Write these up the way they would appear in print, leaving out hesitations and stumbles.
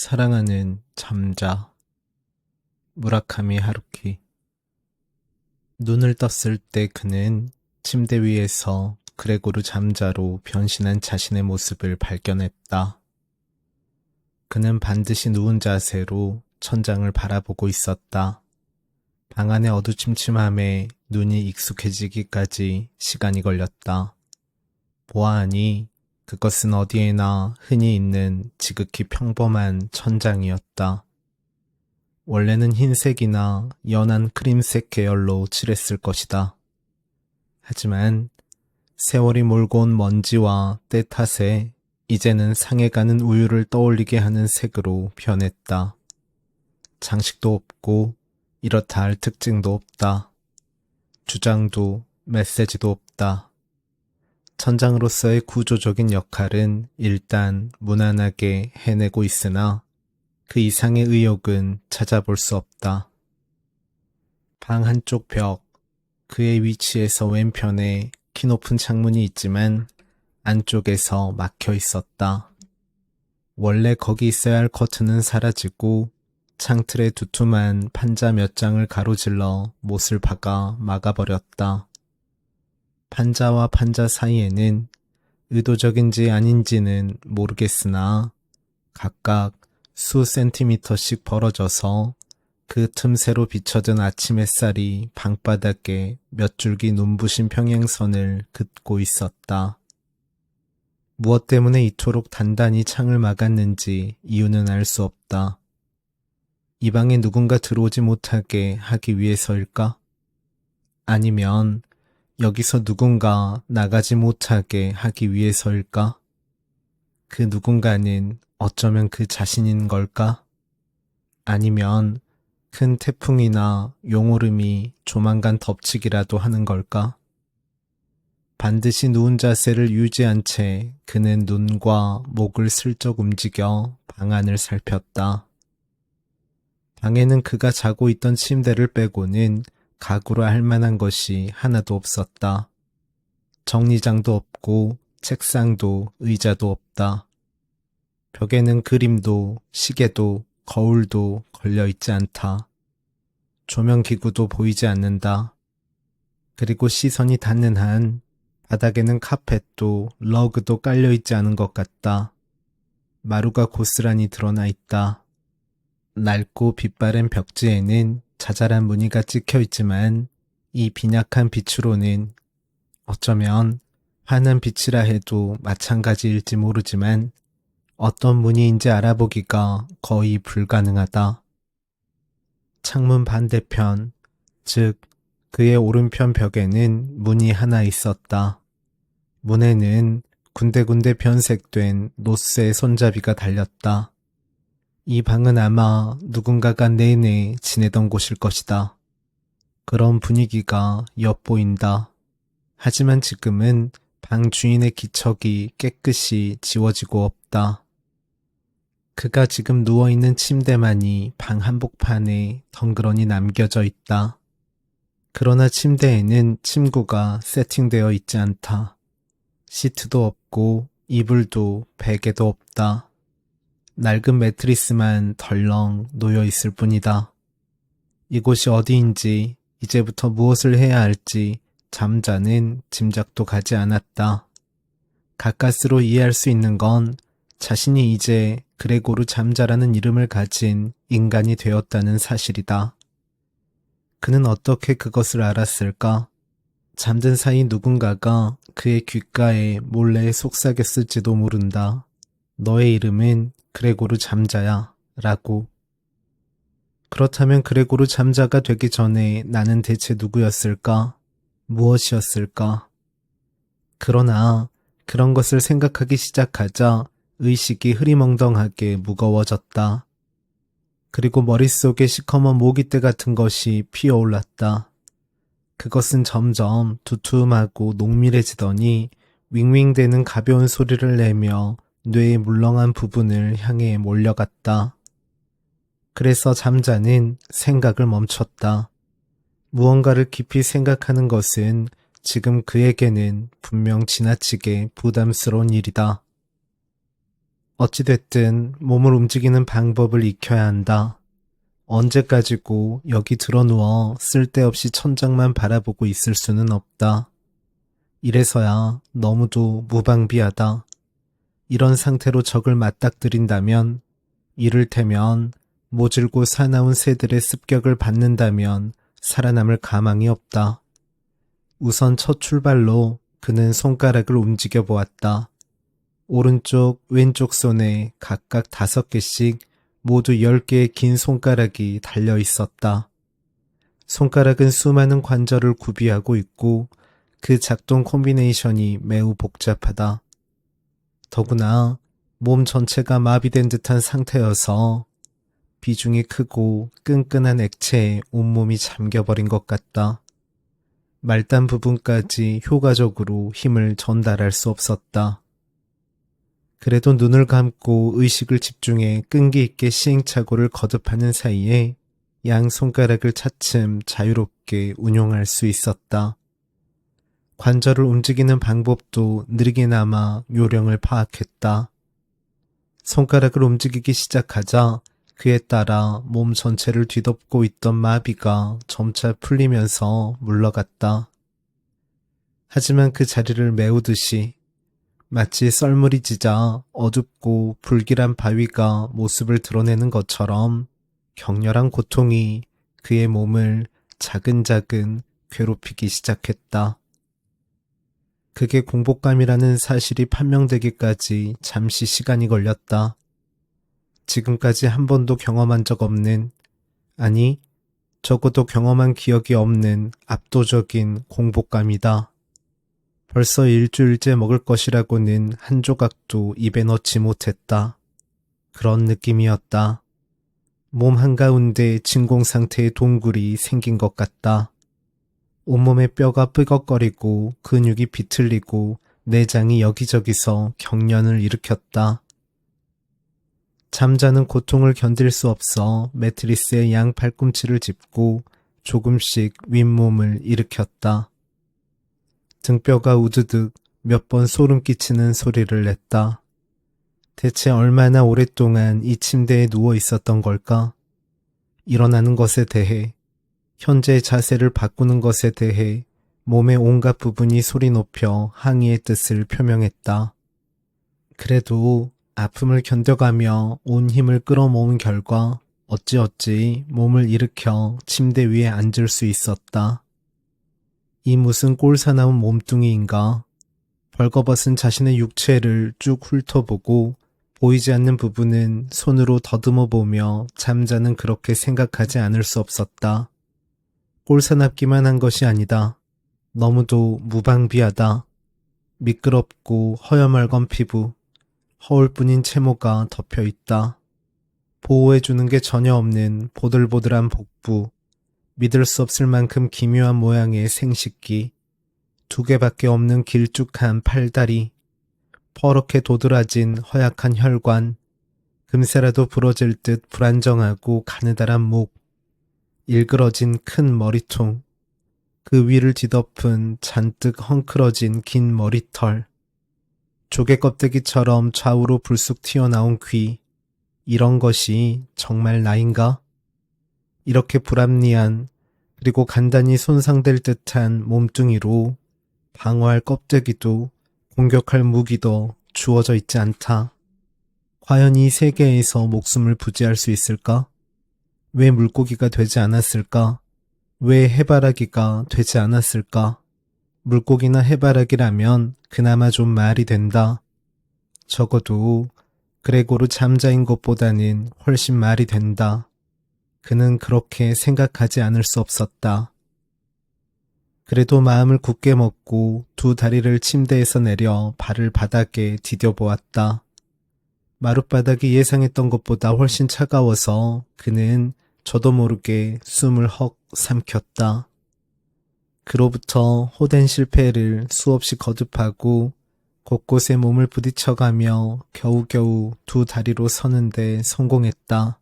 사랑하는 잠자. 무라카미 하루키. 눈을 떴을 때 그는 침대 위에서 그레고르 잠자로 변신한 자신의 모습을 발견했다. 그는 반드시 누운 자세로 천장을 바라보고 있었다. 방 안의 어두침침함에 눈이 익숙해지기까지 시간이 걸렸다. 보아하니 그것은 어디에나 흔히 있는 지극히 평범한 천장이었다. 원래는 흰색이나 연한 크림색 계열로 칠했을 것이다. 하지만 세월이 몰고 온 먼지와 때 탓에 이제는 상해가는 우유를 떠올리게 하는 색으로 변했다. 장식도 없고 이렇다 할 특징도 없다. 주장도 메시지도 없다. 천장으로서의 구조적인 역할은 일단 무난하게 해내고 있으나 그 이상의 의욕은 찾아볼 수 없다. 방 한쪽 벽, 그의 위치에서 왼편에 키높은 창문이 있지만 안쪽에서 막혀 있었다. 원래 거기 있어야 할 커튼은 사라지고 창틀에 두툼한 판자 몇 장을 가로질러 못을 박아 막아버렸다. 판자와 판자 사이에는 의도적인지 아닌지는 모르겠으나 각각 수 센티미터씩 벌어져서 그 틈새로 비쳐든 아침 햇살이 방바닥에 몇 줄기 눈부신 평행선을 긋고 있었다. 무엇 때문에 이토록 단단히 창을 막았는지 이유는 알 수 없다. 이 방에 누군가 들어오지 못하게 하기 위해서일까? 아니면 여기서 누군가 나가지 못하게 하기 위해서일까? 그 누군가는 어쩌면 그 자신인 걸까? 아니면 큰 태풍이나 용오름이 조만간 덮치기라도 하는 걸까? 반드시 누운 자세를 유지한 채 그는 눈과 목을 슬쩍 움직여 방 안을 살폈다. 방에는 그가 자고 있던 침대를 빼고는 가구로 할 만한 것이 하나도 없었다. 정리장도 없고 책상도 의자도 없다. 벽에는 그림도 시계도 거울도 걸려있지 않다. 조명기구도 보이지 않는다. 그리고 시선이 닿는 한 바닥에는 카펫도 러그도 깔려있지 않은 것 같다. 마루가 고스란히 드러나 있다. 낡고 빛바랜 벽지에는 자잘한 무늬가 찍혀있지만 이 빈약한 빛으로는 어쩌면 환한 빛이라 해도 마찬가지일지 모르지만 어떤 무늬인지 알아보기가 거의 불가능하다. 창문 반대편, 즉 그의 오른편 벽에는 문이 하나 있었다. 문에는 군데군데 변색된 노스의 손잡이가 달렸다. 이 방은 아마 누군가가 내내 지내던 곳일 것이다. 그런 분위기가 엿보인다. 하지만 지금은 방 주인의 기척이 깨끗이 지워지고 없다. 그가 지금 누워있는 침대만이 방 한복판에 덩그러니 남겨져 있다. 그러나 침대에는 침구가 세팅되어 있지 않다. 시트도 없고 이불도 베개도 없다. 낡은 매트리스만 덜렁 놓여 있을 뿐이다. 이곳이 어디인지 이제부터 무엇을 해야 할지 잠자는 짐작도 가지 않았다. 가까스로 이해할 수 있는 건 자신이 이제 그레고르 잠자라는 이름을 가진 인간이 되었다는 사실이다. 그는 어떻게 그것을 알았을까? 잠든 사이 누군가가 그의 귓가에 몰래 속삭였을지도 모른다. 너의 이름은 그레고르 잠자야 라고. 그렇다면 그레고르 잠자가 되기 전에 나는 대체 누구였을까? 무엇이었을까? 그러나 그런 것을 생각하기 시작하자 의식이 흐리멍덩하게 무거워졌다. 그리고 머릿속에 시커먼 모기떼 같은 것이 피어올랐다. 그것은 점점 두툼하고 농밀해지더니 윙윙대는 가벼운 소리를 내며 뇌의 물렁한 부분을 향해 몰려갔다. 그래서 잠자는 생각을 멈췄다. 무언가를 깊이 생각하는 것은 지금 그에게는 분명 지나치게 부담스러운 일이다. 어찌됐든 몸을 움직이는 방법을 익혀야 한다. 언제까지고 여기 드러누워 쓸데없이 천장만 바라보고 있을 수는 없다. 이래서야 너무도 무방비하다. 이런 상태로 적을 맞닥뜨린다면, 이를테면 모질고 사나운 새들의 습격을 받는다면 살아남을 가망이 없다. 우선 첫 출발로 그는 손가락을 움직여 보았다. 오른쪽, 왼쪽 손에 각각 5개씩 모두 10개의 긴 손가락이 달려 있었다. 손가락은 수많은 관절을 구비하고 있고 그 작동 콤비네이션이 매우 복잡하다. 더구나 몸 전체가 마비된 듯한 상태여서 비중이 크고 끈끈한 액체에 온몸이 잠겨버린 것 같다. 말단 부분까지 효과적으로 힘을 전달할 수 없었다. 그래도 눈을 감고 의식을 집중해 끈기 있게 시행착오를 거듭하는 사이에 양 손가락을 차츰 자유롭게 운용할 수 있었다. 관절을 움직이는 방법도 느리게나마 요령을 파악했다. 손가락을 움직이기 시작하자 그에 따라 몸 전체를 뒤덮고 있던 마비가 점차 풀리면서 물러갔다. 하지만 그 자리를 메우듯이 마치 썰물이 지자 어둡고 불길한 바위가 모습을 드러내는 것처럼 격렬한 고통이 그의 몸을 자근자근 괴롭히기 시작했다. 그게 공복감이라는 사실이 판명되기까지 잠시 시간이 걸렸다. 지금까지 한 번도 경험한 적 없는, 아니, 적어도 경험한 기억이 없는 압도적인 공복감이다. 벌써 일주일째 먹을 것이라고는 한 조각도 입에 넣지 못했다. 그런 느낌이었다. 몸 한가운데 진공 상태의 동굴이 생긴 것 같다. 온몸의 뼈가 삐걱거리고 근육이 비틀리고 내장이 여기저기서 경련을 일으켰다. 잠자는 고통을 견딜 수 없어 매트리스에 양 팔꿈치를 짚고 조금씩 윗몸을 일으켰다. 등뼈가 우드득 몇 번 소름 끼치는 소리를 냈다. 대체 얼마나 오랫동안 이 침대에 누워 있었던 걸까? 일어나는 것에 대해, 현재의 자세를 바꾸는 것에 대해 몸의 온갖 부분이 소리 높여 항의의 뜻을 표명했다. 그래도 아픔을 견뎌가며 온 힘을 끌어모은 결과 어찌어찌 몸을 일으켜 침대 위에 앉을 수 있었다. 이 무슨 꼴사나운 몸뚱이인가? 벌거벗은 자신의 육체를 쭉 훑어보고 보이지 않는 부분은 손으로 더듬어 보며 잠자는 그렇게 생각하지 않을 수 없었다. 꼴사납기만 한 것이 아니다. 너무도 무방비하다. 미끄럽고 허여멀건 피부, 허울뿐인 채모가 덮여있다. 보호해주는 게 전혀 없는 보들보들한 복부, 믿을 수 없을 만큼 기묘한 모양의 생식기, 2개밖에 없는 길쭉한 팔다리, 퍼렇게 도드라진 허약한 혈관, 금세라도 부러질 듯 불안정하고 가느다란 목, 일그러진 큰 머리통, 그 위를 뒤덮은 잔뜩 헝클어진 긴 머리털, 조개 껍데기처럼 좌우로 불쑥 튀어나온 귀, 이런 것이 정말 나인가? 이렇게 불합리한 그리고 간단히 손상될 듯한 몸뚱이로 방어할 껍데기도 공격할 무기도 주어져 있지 않다. 과연 이 세계에서 목숨을 부지할 수 있을까? 왜 물고기가 되지 않았을까? 왜 해바라기가 되지 않았을까? 물고기나 해바라기라면 그나마 좀 말이 된다. 적어도 그레고르 잠자인 것보다는 훨씬 말이 된다. 그는 그렇게 생각하지 않을 수 없었다. 그래도 마음을 굳게 먹고 2 다리를 침대에서 내려 발을 바닥에 디뎌보았다. 마룻바닥이 예상했던 것보다 훨씬 차가워서 그는 저도 모르게 숨을 헉 삼켰다. 그로부터 호된 실패를 수없이 거듭하고 곳곳에 몸을 부딪혀가며 겨우겨우 2 다리로 서는데 성공했다.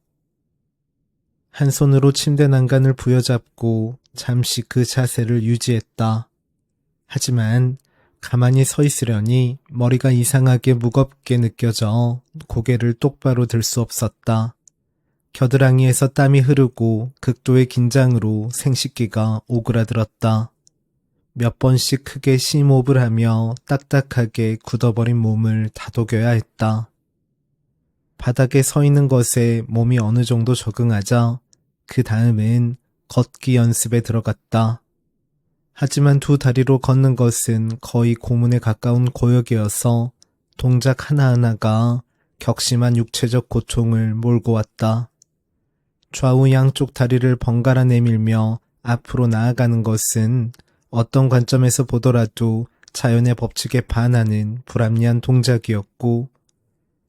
한 손으로 침대 난간을 부여잡고 잠시 그 자세를 유지했다. 하지만 가만히 서 있으려니 머리가 이상하게 무겁게 느껴져 고개를 똑바로 들 수 없었다. 겨드랑이에서 땀이 흐르고 극도의 긴장으로 생식기가 오그라들었다. 몇 번씩 크게 심호흡을 하며 딱딱하게 굳어버린 몸을 다독여야 했다. 바닥에 서 있는 것에 몸이 어느 정도 적응하자 그 다음은 걷기 연습에 들어갔다. 하지만 두 다리로 걷는 것은 거의 고문에 가까운 고역이어서 동작 하나하나가 격심한 육체적 고통을 몰고 왔다. 좌우 양쪽 다리를 번갈아 내밀며 앞으로 나아가는 것은 어떤 관점에서 보더라도 자연의 법칙에 반하는 불합리한 동작이었고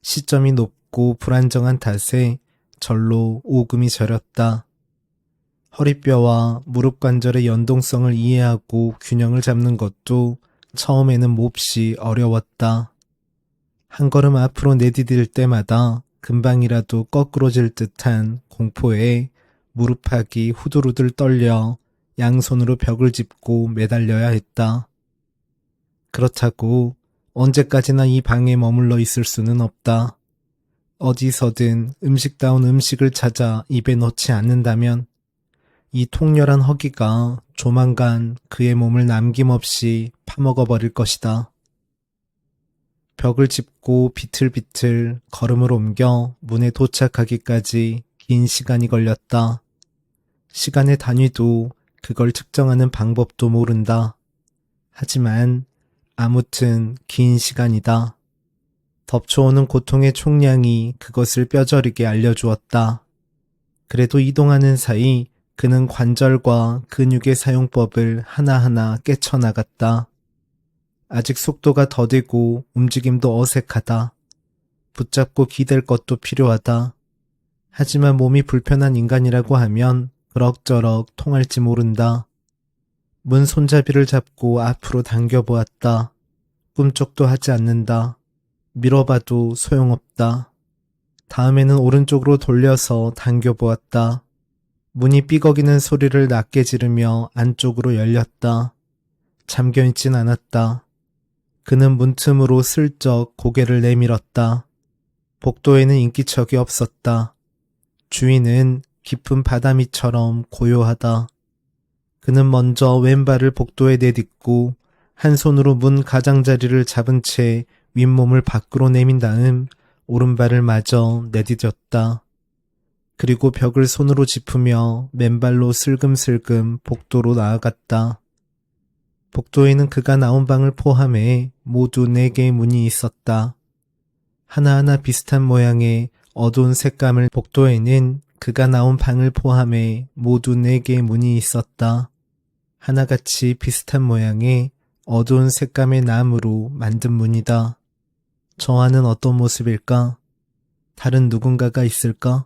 시점이 높고 불안정한 탓에 절로 오금이 저렸다. 허리뼈와 무릎 관절의 연동성을 이해하고 균형을 잡는 것도 처음에는 몹시 어려웠다. 한 걸음 앞으로 내디딜 때마다 금방이라도 거꾸러질 듯한 공포에 무릎팍이 후들후들 떨려 양손으로 벽을 짚고 매달려야 했다. 그렇다고 언제까지나 이 방에 머물러 있을 수는 없다. 어디서든 음식다운 음식을 찾아 입에 넣지 않는다면 이 통렬한 허기가 조만간 그의 몸을 남김없이 파먹어버릴 것이다. 벽을 짚고 비틀비틀 걸음을 옮겨 문에 도착하기까지 긴 시간이 걸렸다. 시간의 단위도 그걸 측정하는 방법도 모른다. 하지만 아무튼 긴 시간이다. 덮쳐오는 고통의 총량이 그것을 뼈저리게 알려주었다. 그래도 이동하는 사이 그는 관절과 근육의 사용법을 하나하나 깨쳐나갔다. 아직 속도가 더디고 움직임도 어색하다. 붙잡고 기댈 것도 필요하다. 하지만 몸이 불편한 인간이라고 하면 그럭저럭 통할지 모른다. 문 손잡이를 잡고 앞으로 당겨보았다. 꿈쩍도 하지 않는다. 밀어봐도 소용없다. 다음에는 오른쪽으로 돌려서 당겨보았다. 문이 삐걱이는 소리를 낮게 지르며 안쪽으로 열렸다. 잠겨있진 않았다. 그는 문틈으로 슬쩍 고개를 내밀었다. 복도에는 인기척이 없었다. 주위는 깊은 바다미처럼 고요하다. 그는 먼저 왼발을 복도에 내딛고 한 손으로 문 가장자리를 잡은 채 윗몸을 밖으로 내민 다음 오른발을 마저 내디뎠다. 그리고 벽을 손으로 짚으며 맨발로 슬금슬금 복도로 나아갔다. 복도에는 그가 나온 방을 포함해 모두 4개의 문이 있었다. 하나하나 비슷한 모양의 어두운 색감을 복도에는 그가 나온 방을 포함해 모두 4개의 문이 있었다. 하나같이 비슷한 모양의 어두운 색감의 나무로 만든 문이다. 저 안은 어떤 모습일까? 다른 누군가가 있을까?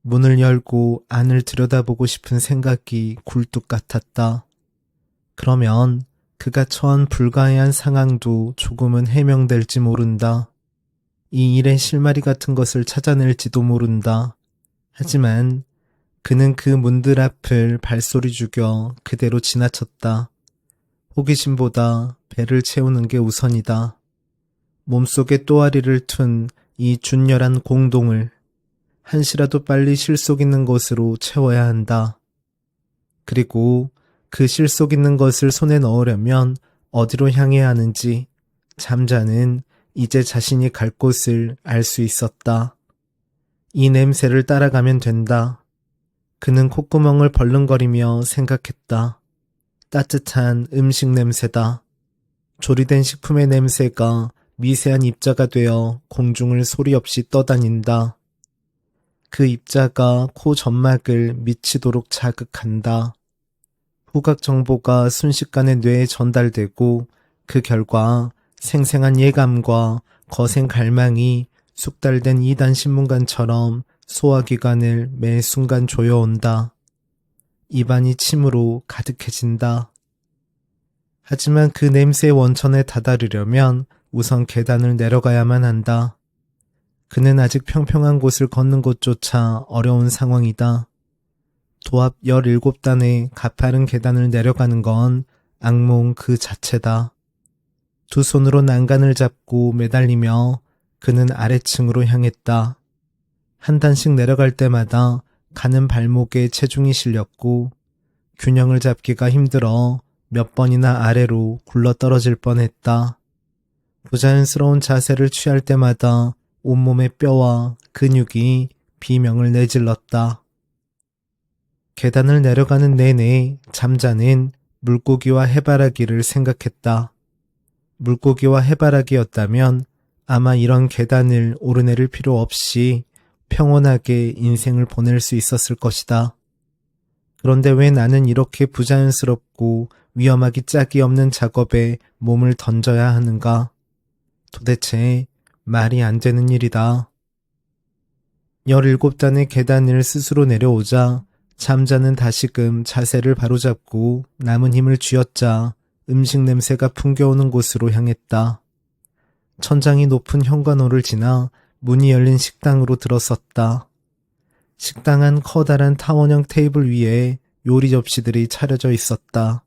문을 열고 안을 들여다보고 싶은 생각이 굴뚝 같았다. 그러면 그가 처한 불가해한 상황도 조금은 해명될지 모른다. 이 일의 실마리 같은 것을 찾아낼지도 모른다. 하지만 그는 그 문들 앞을 발소리 죽여 그대로 지나쳤다. 호기심보다 배를 채우는 게 우선이다. 몸속에 또아리를 툰 이 준열한 공동을 한시라도 빨리 실속 있는 것으로 채워야 한다. 그리고 그 실속 있는 것을 손에 넣으려면 어디로 향해야 하는지 잠자는 이제 자신이 갈 곳을 알 수 있었다. 이 냄새를 따라가면 된다. 그는 콧구멍을 벌렁거리며 생각했다. 따뜻한 음식 냄새다. 조리된 식품의 냄새가 미세한 입자가 되어 공중을 소리 없이 떠다닌다. 그 입자가 코 점막을 미치도록 자극한다. 후각 정보가 순식간에 뇌에 전달되고 그 결과 생생한 예감과 거센 갈망이 숙달된 2단 신문관처럼 소화기관을 매 순간 조여온다. 입안이 침으로 가득해진다. 하지만 그 냄새의 원천에 다다르려면 우선 계단을 내려가야만 한다. 그는 아직 평평한 곳을 걷는 것조차 어려운 상황이다. 도합 17단의 가파른 계단을 내려가는 건 악몽 그 자체다. 두 손으로 난간을 잡고 매달리며 그는 아래층으로 향했다. 한 단씩 내려갈 때마다 가는 발목에 체중이 실렸고 균형을 잡기가 힘들어 몇 번이나 아래로 굴러 떨어질 뻔했다. 부자연스러운 자세를 취할 때마다 온몸의 뼈와 근육이 비명을 내질렀다. 계단을 내려가는 내내 잠자는 물고기와 해바라기를 생각했다. 물고기와 해바라기였다면 아마 이런 계단을 오르내릴 필요 없이 평온하게 인생을 보낼 수 있었을 것이다. 그런데 왜 나는 이렇게 부자연스럽고 위험하기 짝이 없는 작업에 몸을 던져야 하는가? 도대체 말이 안 되는 일이다. 17단의 계단을 스스로 내려오자 잠자는 다시금 자세를 바로잡고 남은 힘을 쥐어짜 음식 냄새가 풍겨오는 곳으로 향했다. 천장이 높은 현관호를 지나 문이 열린 식당으로 들어섰다. 식당 안 커다란 타원형 테이블 위에 요리 접시들이 차려져 있었다.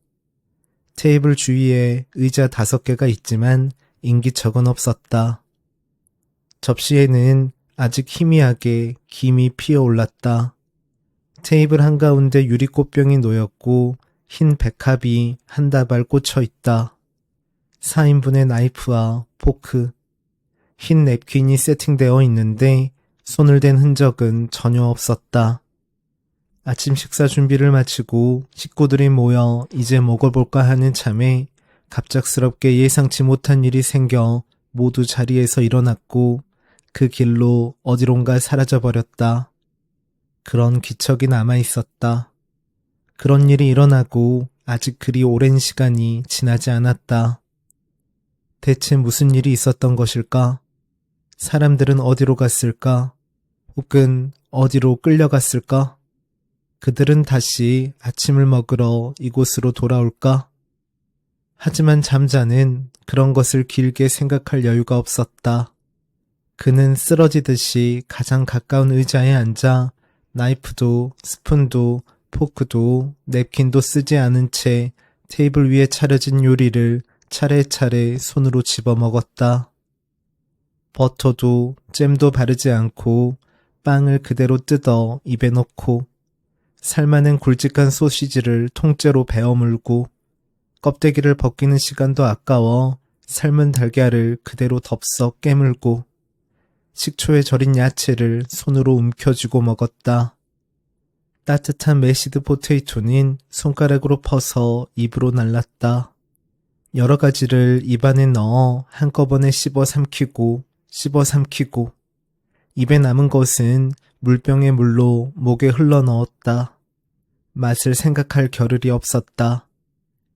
테이블 주위에 의자 5개가 있지만 인기척은 없었다. 접시에는 아직 희미하게 김이 피어올랐다. 테이블 한가운데 유리꽃병이 놓였고 흰 백합이 한 다발 꽂혀 있다. 4인분의 나이프와 포크, 흰 냅킨이 세팅되어 있는데 손을 댄 흔적은 전혀 없었다. 아침 식사 준비를 마치고 식구들이 모여 이제 먹어볼까 하는 참에 갑작스럽게 예상치 못한 일이 생겨 모두 자리에서 일어났고 그 길로 어디론가 사라져버렸다. 그런 기척이 남아있었다. 그런 일이 일어나고 아직 그리 오랜 시간이 지나지 않았다. 대체 무슨 일이 있었던 것일까? 사람들은 어디로 갔을까? 혹은 어디로 끌려갔을까? 그들은 다시 아침을 먹으러 이곳으로 돌아올까? 하지만 잠자는 그런 것을 길게 생각할 여유가 없었다. 그는 쓰러지듯이 가장 가까운 의자에 앉아 나이프도 스푼도 포크도 냅킨도 쓰지 않은 채 테이블 위에 차려진 요리를 차례차례 손으로 집어먹었다. 버터도 잼도 바르지 않고 빵을 그대로 뜯어 입에 넣고 살만한 굵직한 소시지를 통째로 베어 물고 껍데기를 벗기는 시간도 아까워 삶은 달걀을 그대로 덥석 깨물고 식초에 절인 야채를 손으로 움켜쥐고 먹었다. 따뜻한 매시드 포테이토는 손가락으로 퍼서 입으로 날랐다. 여러 가지를 입안에 넣어 한꺼번에 씹어 삼키고 입에 남은 것은 물병의 물로 목에 흘러 넣었다. 맛을 생각할 겨를이 없었다.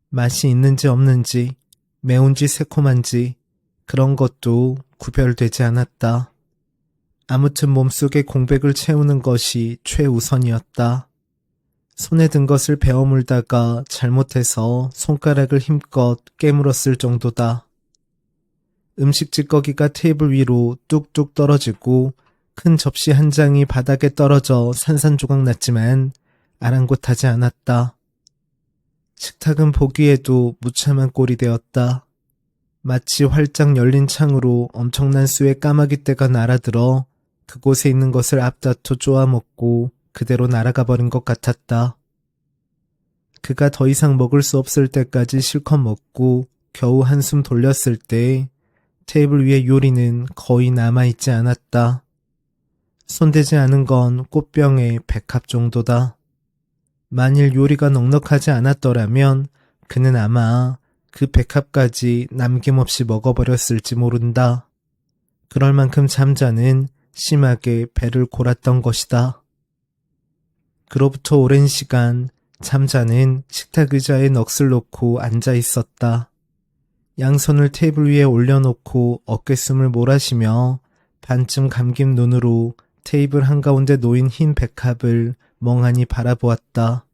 맛이 있는지 없는지, 매운지 새콤한지 그런 것도 구별되지 않았다. 아무튼 몸속의 공백을 채우는 것이 최우선이었다. 손에 든 것을 베어 물다가 잘못해서 손가락을 힘껏 깨물었을 정도다. 음식 찌꺼기가 테이블 위로 뚝뚝 떨어지고 큰 접시 한 장이 바닥에 떨어져 산산조각 났지만 아랑곳하지 않았다. 식탁은 보기에도 무참한 꼴이 되었다. 마치 활짝 열린 창으로 엄청난 수의 까마귀떼가 날아들어 그곳에 있는 것을 앞다퉈 쪼아먹고 그대로 날아가 버린 것 같았다. 그가 더 이상 먹을 수 없을 때까지 실컷 먹고 겨우 한숨 돌렸을 때 테이블 위의 요리는 거의 남아있지 않았다. 손대지 않은 건 꽃병의 백합 정도다. 만일 요리가 넉넉하지 않았더라면 그는 아마 그 백합까지 남김없이 먹어버렸을지 모른다. 그럴 만큼 잠자는 심하게 배를 골았던 것이다. 그로부터 오랜 시간 잠자는 식탁 의자에 넋을 놓고 앉아 있었다. 양손을 테이블 위에 올려놓고 어깨숨을 몰아쉬며 반쯤 감긴 눈으로 테이블 한가운데 놓인 흰 백합을 멍하니 바라보았다.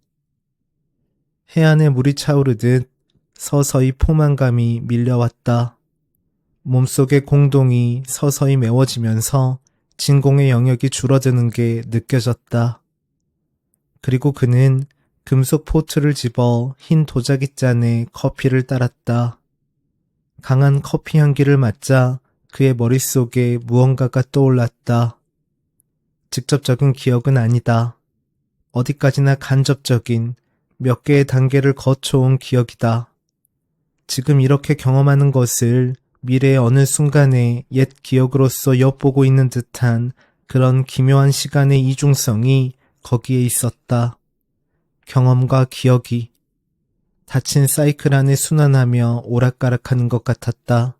해안에 물이 차오르듯 서서히 포만감이 밀려왔다. 몸속의 공동이 서서히 메워지면서 진공의 영역이 줄어드는 게 느껴졌다. 그리고 그는 금속 포트를 집어 흰 도자기 잔에 커피를 따랐다. 강한 커피 향기를 맡자 그의 머릿속에 무언가가 떠올랐다. 직접적인 기억은 아니다. 어디까지나 간접적인 몇 개의 단계를 거쳐온 기억이다. 지금 이렇게 경험하는 것을 미래의 어느 순간에 옛 기억으로서 엿보고 있는 듯한 그런 기묘한 시간의 이중성이 거기에 있었다. 경험과 기억이 닫힌 사이클 안에 순환하며 오락가락하는 것 같았다.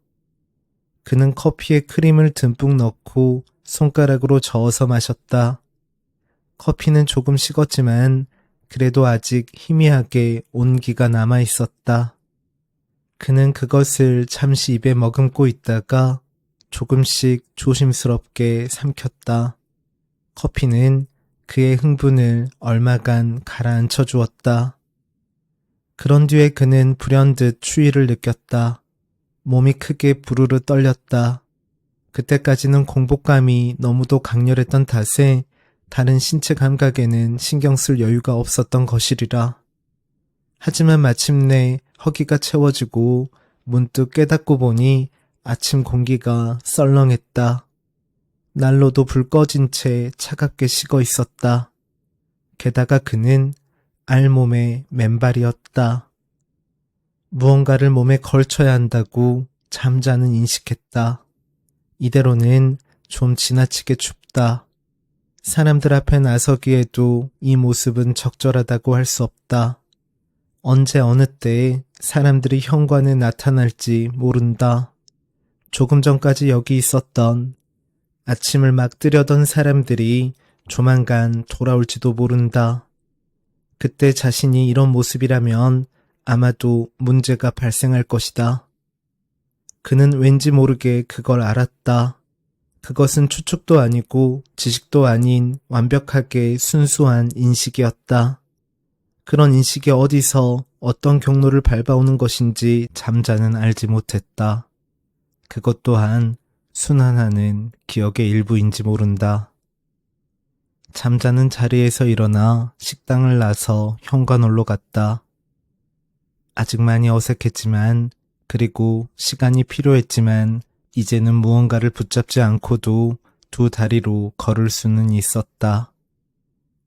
그는 커피에 크림을 듬뿍 넣고 손가락으로 저어서 마셨다. 커피는 조금 식었지만 그래도 아직 희미하게 온기가 남아 있었다. 그는 그것을 잠시 입에 머금고 있다가 조금씩 조심스럽게 삼켰다. 커피는 그의 흥분을 얼마간 가라앉혀 주었다. 그런 뒤에 그는 불현듯 추위를 느꼈다. 몸이 크게 부르르 떨렸다. 그때까지는 공복감이 너무도 강렬했던 탓에 다른 신체 감각에는 신경 쓸 여유가 없었던 것이리라. 하지만 마침내 허기가 채워지고 문득 깨닫고 보니 아침 공기가 썰렁했다. 난로도 불 꺼진 채 차갑게 식어 있었다. 게다가 그는 알몸의 맨발이었다. 무언가를 몸에 걸쳐야 한다고 잠자는 인식했다. 이대로는 좀 지나치게 춥다. 사람들 앞에 나서기에도 이 모습은 적절하다고 할 수 없다. 언제 어느 때에 사람들이 현관에 나타날지 모른다. 조금 전까지 여기 있었던 아침을 막 뜨려던 사람들이 조만간 돌아올지도 모른다. 그때 자신이 이런 모습이라면 아마도 문제가 발생할 것이다. 그는 왠지 모르게 그걸 알았다. 그것은 추측도 아니고 지식도 아닌 완벽하게 순수한 인식이었다. 그런 인식이 어디서 어떤 경로를 밟아오는 것인지 잠자는 알지 못했다. 그것 또한 순환하는 기억의 일부인지 모른다. 잠자는 자리에서 일어나 식당을 나서 현관홀로 갔다. 아직 많이 어색했지만 그리고 시간이 필요했지만 이제는 무언가를 붙잡지 않고도 두 다리로 걸을 수는 있었다.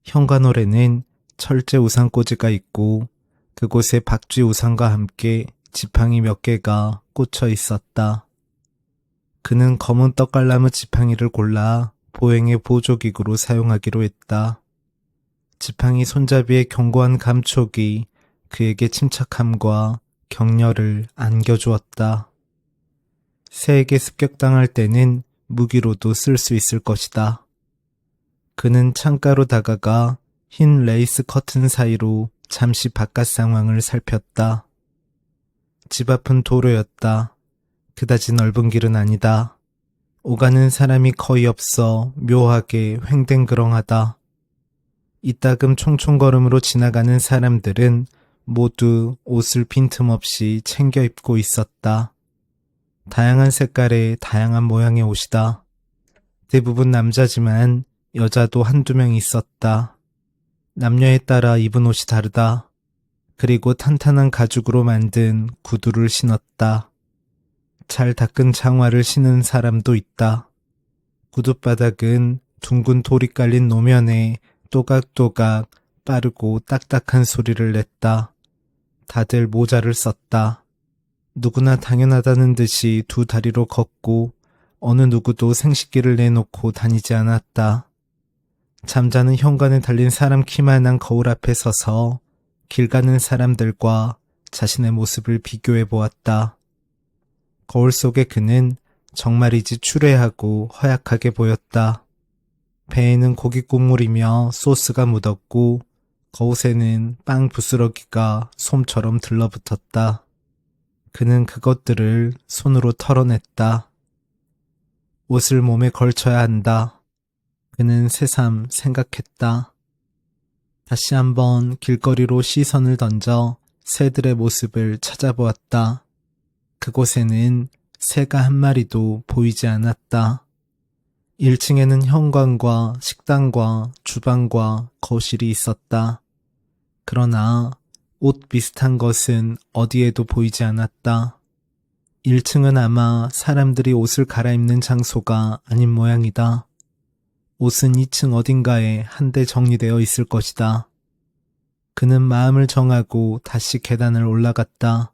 현관홀에는 철제 우산꽂이가 있고 그곳에 박쥐 우산과 함께 지팡이 몇 개가 꽂혀 있었다. 그는 검은 떡갈나무 지팡이를 골라 보행의 보조기구로 사용하기로 했다. 지팡이 손잡이의 견고한 감촉이 그에게 침착함과 격려를 안겨주었다. 새에게 습격당할 때는 무기로도 쓸 수 있을 것이다. 그는 창가로 다가가 흰 레이스 커튼 사이로 잠시 바깥 상황을 살폈다. 집 앞은 도로였다. 그다지 넓은 길은 아니다. 오가는 사람이 거의 없어 묘하게 횡댕그렁하다. 이따금 총총걸음으로 지나가는 사람들은 모두 옷을 빈틈없이 챙겨 입고 있었다. 다양한 색깔의 다양한 모양의 옷이다. 대부분 남자지만 여자도 한두 명 있었다. 남녀에 따라 입은 옷이 다르다. 그리고 탄탄한 가죽으로 만든 구두를 신었다. 잘 닦은 장화를 신은 사람도 있다. 구둣바닥은 둥근 돌이 깔린 노면에 또각또각 빠르고 딱딱한 소리를 냈다. 다들 모자를 썼다. 누구나 당연하다는 듯이 두 다리로 걷고 어느 누구도 생식기를 내놓고 다니지 않았다. 잠자는 현관에 달린 사람 키만한 거울 앞에 서서 길 가는 사람들과 자신의 모습을 비교해 보았다. 거울 속의 그는 정말이지 추레하고 허약하게 보였다. 배에는 고기 국물이며 소스가 묻었고 거옷에는 빵 부스러기가 솜처럼 들러붙었다. 그는 그것들을 손으로 털어냈다. 옷을 몸에 걸쳐야 한다. 그는 새삼 생각했다. 다시 한번 길거리로 시선을 던져 새들의 모습을 찾아보았다. 그곳에는 새가 한 마리도 보이지 않았다. 1층에는 현관과 식당과 주방과 거실이 있었다. 그러나 옷 비슷한 것은 어디에도 보이지 않았다. 1층은 아마 사람들이 옷을 갈아입는 장소가 아닌 모양이다. 옷은 2층 어딘가에 한데 정리되어 있을 것이다. 그는 마음을 정하고 다시 계단을 올라갔다.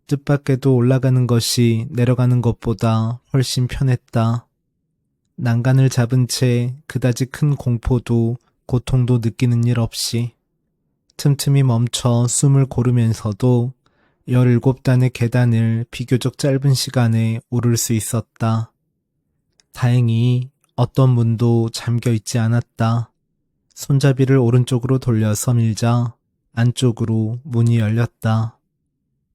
뜻밖에도 올라가는 것이 내려가는 것보다 훨씬 편했다. 난간을 잡은 채 그다지 큰 공포도 고통도 느끼는 일 없이 틈틈이 멈춰 숨을 고르면서도 17단의 계단을 비교적 짧은 시간에 오를 수 있었다. 다행히 어떤 문도 잠겨 있지 않았다. 손잡이를 오른쪽으로 돌려서 밀자 안쪽으로 문이 열렸다.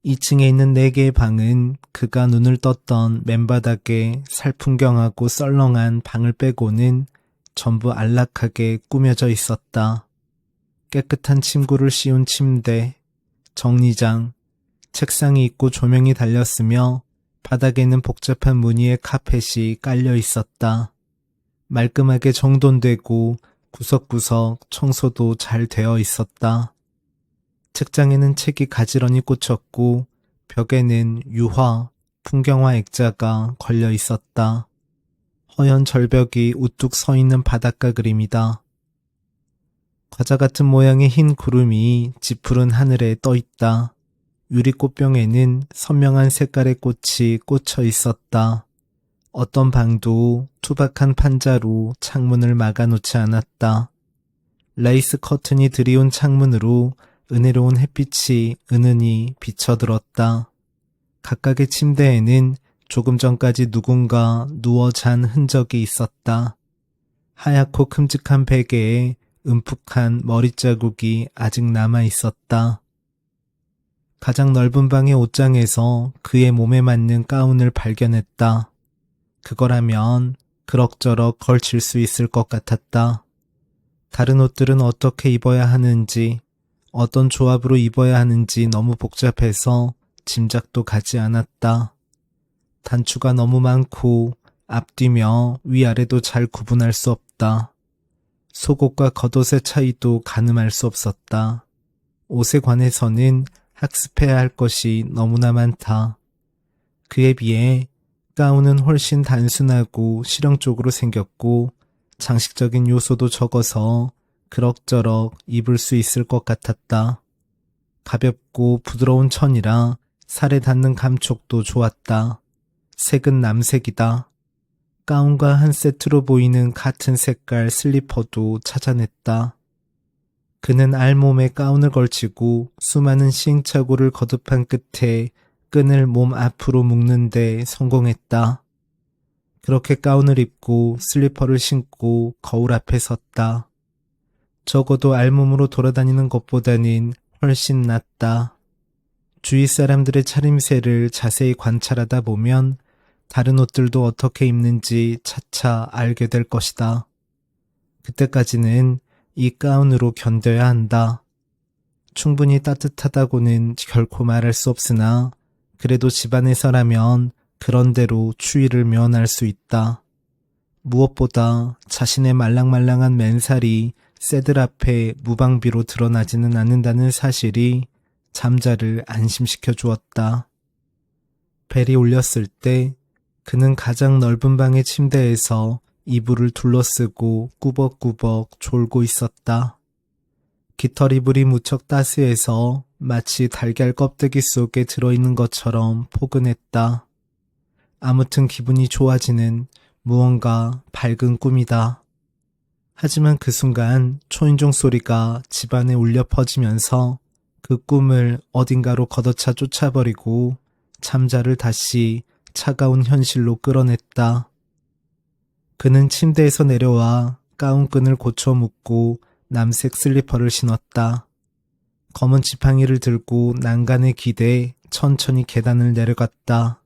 2층에 있는 4개의 방은 그가 눈을 떴던 맨바닥에 살풍경하고 썰렁한 방을 빼고는 전부 안락하게 꾸며져 있었다. 깨끗한 침구를 씌운 침대, 정리장, 책상이 있고 조명이 달렸으며 바닥에는 복잡한 무늬의 카펫이 깔려 있었다. 말끔하게 정돈되고 구석구석 청소도 잘 되어 있었다. 책장에는 책이 가지런히 꽂혔고 벽에는 유화, 풍경화 액자가 걸려 있었다. 허연 절벽이 우뚝 서 있는 바닷가 그림이다. 과자 같은 모양의 흰 구름이 짙푸른 하늘에 떠 있다. 유리꽃병에는 선명한 색깔의 꽃이 꽂혀 있었다. 어떤 방도 투박한 판자로 창문을 막아놓지 않았다. 레이스 커튼이 드리운 창문으로 은혜로운 햇빛이 은은히 비쳐들었다. 각각의 침대에는 조금 전까지 누군가 누워 잔 흔적이 있었다. 하얗고 큼직한 베개에 움푹한 머리자국이 아직 남아 있었다. 가장 넓은 방의 옷장에서 그의 몸에 맞는 가운을 발견했다. 그거라면 그럭저럭 걸칠 수 있을 것 같았다. 다른 옷들은 어떻게 입어야 하는지, 어떤 조합으로 입어야 하는지 너무 복잡해서 짐작도 가지 않았다. 단추가 너무 많고 앞뒤며 위아래도 잘 구분할 수 없다. 속옷과 겉옷의 차이도 가늠할 수 없었다. 옷에 관해서는 학습해야 할 것이 너무나 많다. 그에 비해 가운은 훨씬 단순하고 실용적으로 생겼고 장식적인 요소도 적어서 그럭저럭 입을 수 있을 것 같았다. 가볍고 부드러운 천이라 살에 닿는 감촉도 좋았다. 색은 남색이다. 가운과 한 세트로 보이는 같은 색깔 슬리퍼도 찾아냈다. 그는 알몸에 가운을 걸치고 수많은 시행착오를 거듭한 끝에 끈을 몸 앞으로 묶는 데 성공했다. 그렇게 가운을 입고 슬리퍼를 신고 거울 앞에 섰다. 적어도 알몸으로 돌아다니는 것보다는 훨씬 낫다. 주위 사람들의 차림새를 자세히 관찰하다 보면 다른 옷들도 어떻게 입는지 차차 알게 될 것이다. 그때까지는 이 가운으로 견뎌야 한다. 충분히 따뜻하다고는 결코 말할 수 없으나 그래도 집안에서라면 그런대로 추위를 면할 수 있다. 무엇보다 자신의 말랑말랑한 맨살이 새들 앞에 무방비로 드러나지는 않는다는 사실이 잠자를 안심시켜 주었다. 벨이 울렸을 때 그는 가장 넓은 방의 침대에서 이불을 둘러쓰고 꾸벅꾸벅 졸고 있었다. 깃털 이불이 무척 따스해서 마치 달걀 껍데기 속에 들어있는 것처럼 포근했다. 아무튼 기분이 좋아지는 무언가 밝은 꿈이다. 하지만 그 순간 초인종 소리가 집안에 울려 퍼지면서 그 꿈을 어딘가로 걷어차 쫓아버리고 잠자를 다시 차가운 현실로 끌어냈다. 그는 침대에서 내려와 가운끈을 고쳐 묶고 남색 슬리퍼를 신었다. 검은 지팡이를 들고 난간에 기대 천천히 계단을 내려갔다.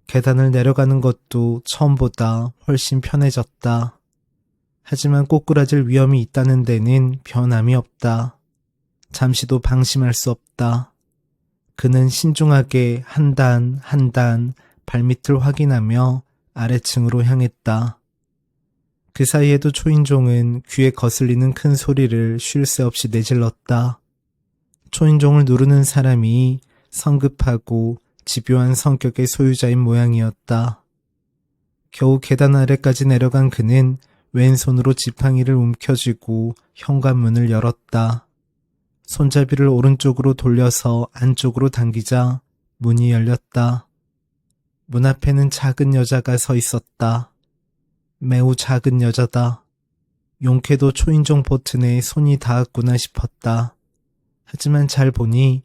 계단을 내려가는 것도 처음보다 훨씬 편해졌다. 하지만 꼬꾸라질 위험이 있다는 데는 변함이 없다. 잠시도 방심할 수 없다. 그는 신중하게 한 단 한 단 발밑을 확인하며 아래층으로 향했다. 그 사이에도 초인종은 귀에 거슬리는 큰 소리를 쉴 새 없이 내질렀다. 초인종을 누르는 사람이 성급하고 집요한 성격의 소유자인 모양이었다. 겨우 계단 아래까지 내려간 그는 왼손으로 지팡이를 움켜쥐고 현관문을 열었다. 손잡이를 오른쪽으로 돌려서 안쪽으로 당기자 문이 열렸다. 문 앞에는 작은 여자가 서 있었다. 매우 작은 여자다. 용케도 초인종 버튼에 손이 닿았구나 싶었다. 하지만 잘 보니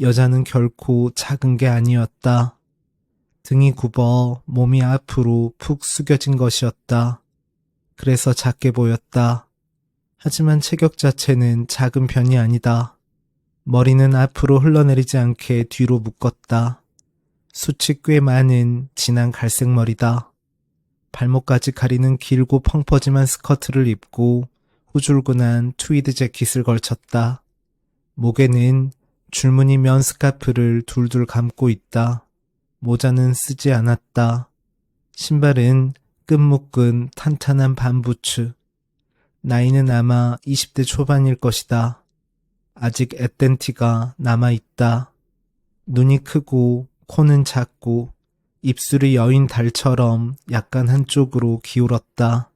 여자는 결코 작은 게 아니었다. 등이 굽어 몸이 앞으로 푹 숙여진 것이었다. 그래서 작게 보였다. 하지만 체격 자체는 작은 편이 아니다. 머리는 앞으로 흘러내리지 않게 뒤로 묶었다. 숱이 꽤 많은 진한 갈색 머리다. 발목까지 가리는 길고 펑퍼짐한 스커트를 입고 후줄근한 트위드 재킷을 걸쳤다. 목에는 줄무늬 면 스카프를 둘둘 감고 있다. 모자는 쓰지 않았다. 신발은 끈묶은 탄탄한 밤부츠. 나이는 아마 20대 초반일 것이다. 아직 앳된 티가 남아있다. 눈이 크고 코는 작고 입술이 여인 달처럼 약간 한쪽으로 기울었다.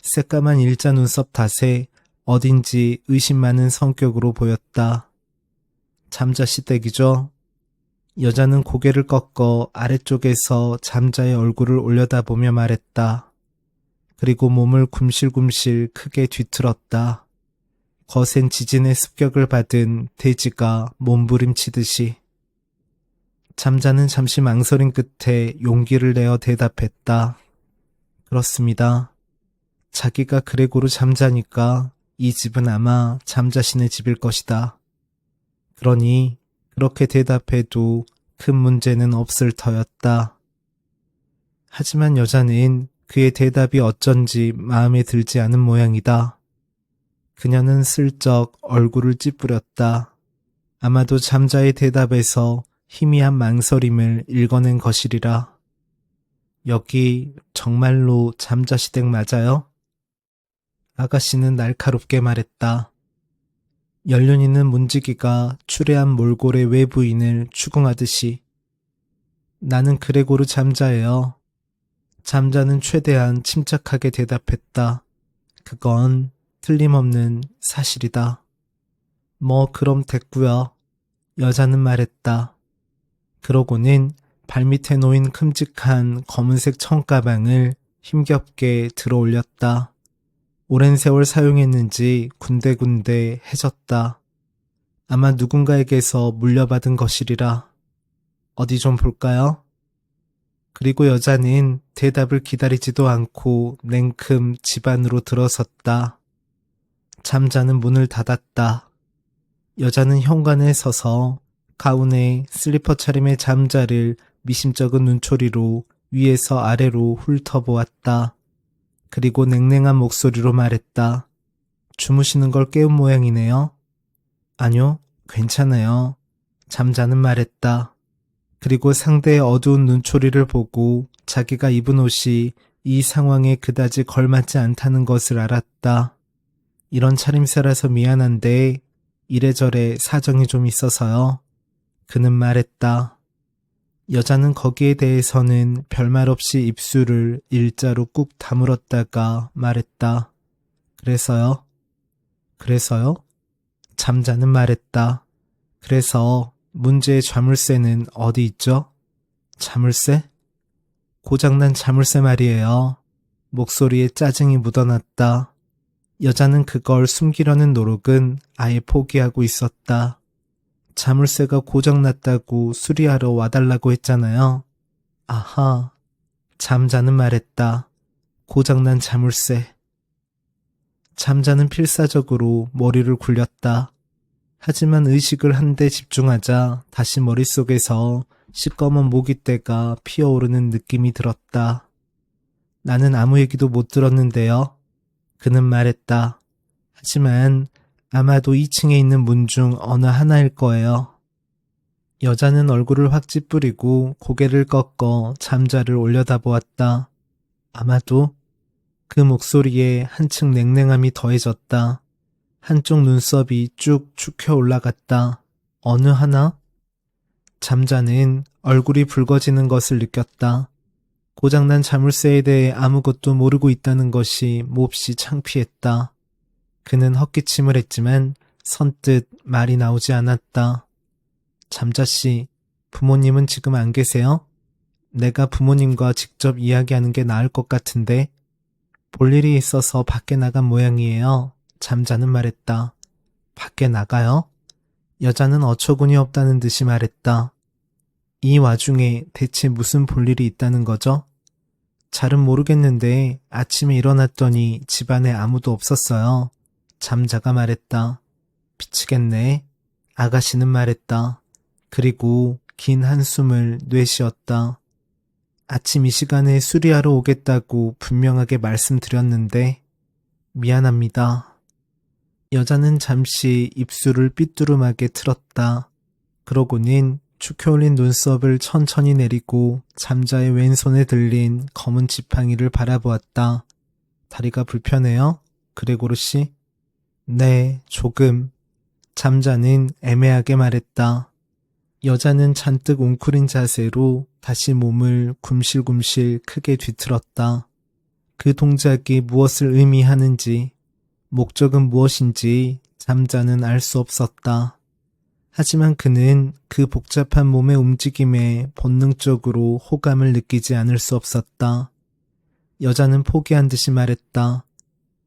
새까만 일자 눈썹 탓에 어딘지 의심 많은 성격으로 보였다. 잠자시댁이죠. 여자는 고개를 꺾어 아래쪽에서 잠자의 얼굴을 올려다보며 말했다. 그리고 몸을 굼실굼실 크게 뒤틀었다. 거센 지진의 습격을 받은 돼지가 몸부림치듯이. 잠자는 잠시 망설인 끝에 용기를 내어 대답했다. 그렇습니다. 자기가 그레고로 잠자니까 이 집은 아마 잠자신의 집일 것이다. 그러니 그렇게 대답해도 큰 문제는 없을 터였다. 하지만 여자는 그의 대답이 어쩐지 마음에 들지 않은 모양이다. 그녀는 슬쩍 얼굴을 찌푸렸다. 아마도 잠자의 대답에서 희미한 망설임을 읽어낸 것이리라. 여기 정말로 잠자시댁 맞아요? 아가씨는 날카롭게 말했다. 연륜 있는 문지기가 추레한 몰골의 외부인을 추궁하듯이. 나는 그레고르 잠자예요. 잠자는 최대한 침착하게 대답했다. 그건 틀림없는 사실이다. 뭐 그럼 됐고요. 여자는 말했다. 그러고는 발밑에 놓인 큼직한 검은색 청가방을 힘겹게 들어 올렸다. 오랜 세월 사용했는지 군데군데 해졌다. 아마 누군가에게서 물려받은 것이리라. 어디 좀 볼까요? 그리고 여자는 대답을 기다리지도 않고 냉큼 집 안으로 들어섰다. 잠자는 문을 닫았다. 여자는 현관에 서서 가운에 슬리퍼 차림의 잠자를 미심쩍은 눈초리로 위에서 아래로 훑어보았다. 그리고 냉랭한 목소리로 말했다. 주무시는 걸 깨운 모양이네요. 아니요, 괜찮아요. 잠자는 말했다. 그리고 상대의 어두운 눈초리를 보고 자기가 입은 옷이 이 상황에 그다지 걸맞지 않다는 것을 알았다. 이런 차림새라서 미안한데 이래저래 사정이 좀 있어서요. 그는 말했다. 여자는 거기에 대해서는 별말 없이 입술을 일자로 꾹 다물었다가 말했다. 그래서요? 그래서요? 잠자는 말했다. 그래서 문제의 자물쇠는 어디 있죠? 자물쇠? 고장난 자물쇠 말이에요. 목소리에 짜증이 묻어났다. 여자는 그걸 숨기려는 노력은 아예 포기하고 있었다. 자물쇠가 고장났다고 수리하러 와달라고 했잖아요. 아하, 잠자는 말했다. 고장난 자물쇠. 잠자는 필사적으로 머리를 굴렸다. 하지만 의식을 한데 집중하자 다시 머릿속에서 시꺼먼 모깃대가 피어오르는 느낌이 들었다. 나는 아무 얘기도 못 들었는데요. 그는 말했다. 하지만 아마도 2층에 있는 문 중 어느 하나일 거예요. 여자는 얼굴을 확 찌푸리고 고개를 꺾어 잠자를 올려다보았다. 아마도. 그 목소리에 한층 냉랭함이 더해졌다. 한쪽 눈썹이 쭉 축혀 올라갔다. 어느 하나? 잠자는 얼굴이 붉어지는 것을 느꼈다. 고장난 자물쇠에 대해 아무것도 모르고 있다는 것이 몹시 창피했다. 그는 헛기침을 했지만 선뜻 말이 나오지 않았다. 잠자씨, 부모님은 지금 안 계세요? 내가 부모님과 직접 이야기하는 게 나을 것 같은데. 볼 일이 있어서 밖에 나간 모양이에요. 잠자는 말했다. 밖에 나가요? 여자는 어처구니 없다는 듯이 말했다. 이 와중에 대체 무슨 볼 일이 있다는 거죠? 잘은 모르겠는데 아침에 일어났더니 집안에 아무도 없었어요. 잠자가 말했다. 미치겠네. 아가씨는 말했다. 그리고 긴 한숨을 내쉬었다. 아침 이 시간에 수리하러 오겠다고 분명하게 말씀드렸는데 미안합니다. 여자는 잠시 입술을 삐뚤음하게 틀었다. 그러고는 축혀 올린 눈썹을 천천히 내리고 잠자의 왼손에 들린 검은 지팡이를 바라보았다. 다리가 불편해요? 그레고르 씨? 네, 조금. 잠자는 애매하게 말했다. 여자는 잔뜩 웅크린 자세로 다시 몸을 굼실굼실 크게 뒤틀었다. 그 동작이 무엇을 의미하는지, 목적은 무엇인지 잠자는 알 수 없었다. 하지만 그는 그 복잡한 몸의 움직임에 본능적으로 호감을 느끼지 않을 수 없었다. 여자는 포기한 듯이 말했다.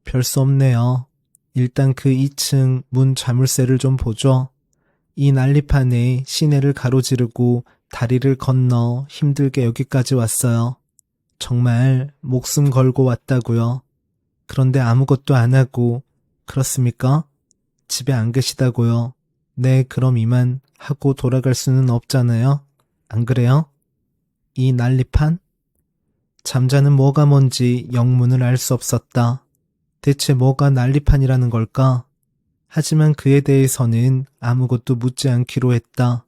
별 수 없네요. 일단 그 2층 문 자물쇠를 좀 보죠. 이 난리판에 시내를 가로지르고 다리를 건너 힘들게 여기까지 왔어요. 정말 목숨 걸고 왔다고요. 그런데 아무것도 안 하고, 그렇습니까? 집에 안 계시다고요. 네, 그럼 이만 하고 돌아갈 수는 없잖아요. 안 그래요? 이 난리판? 잠자는 뭐가 뭔지 영문을 알 수 없었다. 대체 뭐가 난리판이라는 걸까? 하지만 그에 대해서는 아무것도 묻지 않기로 했다.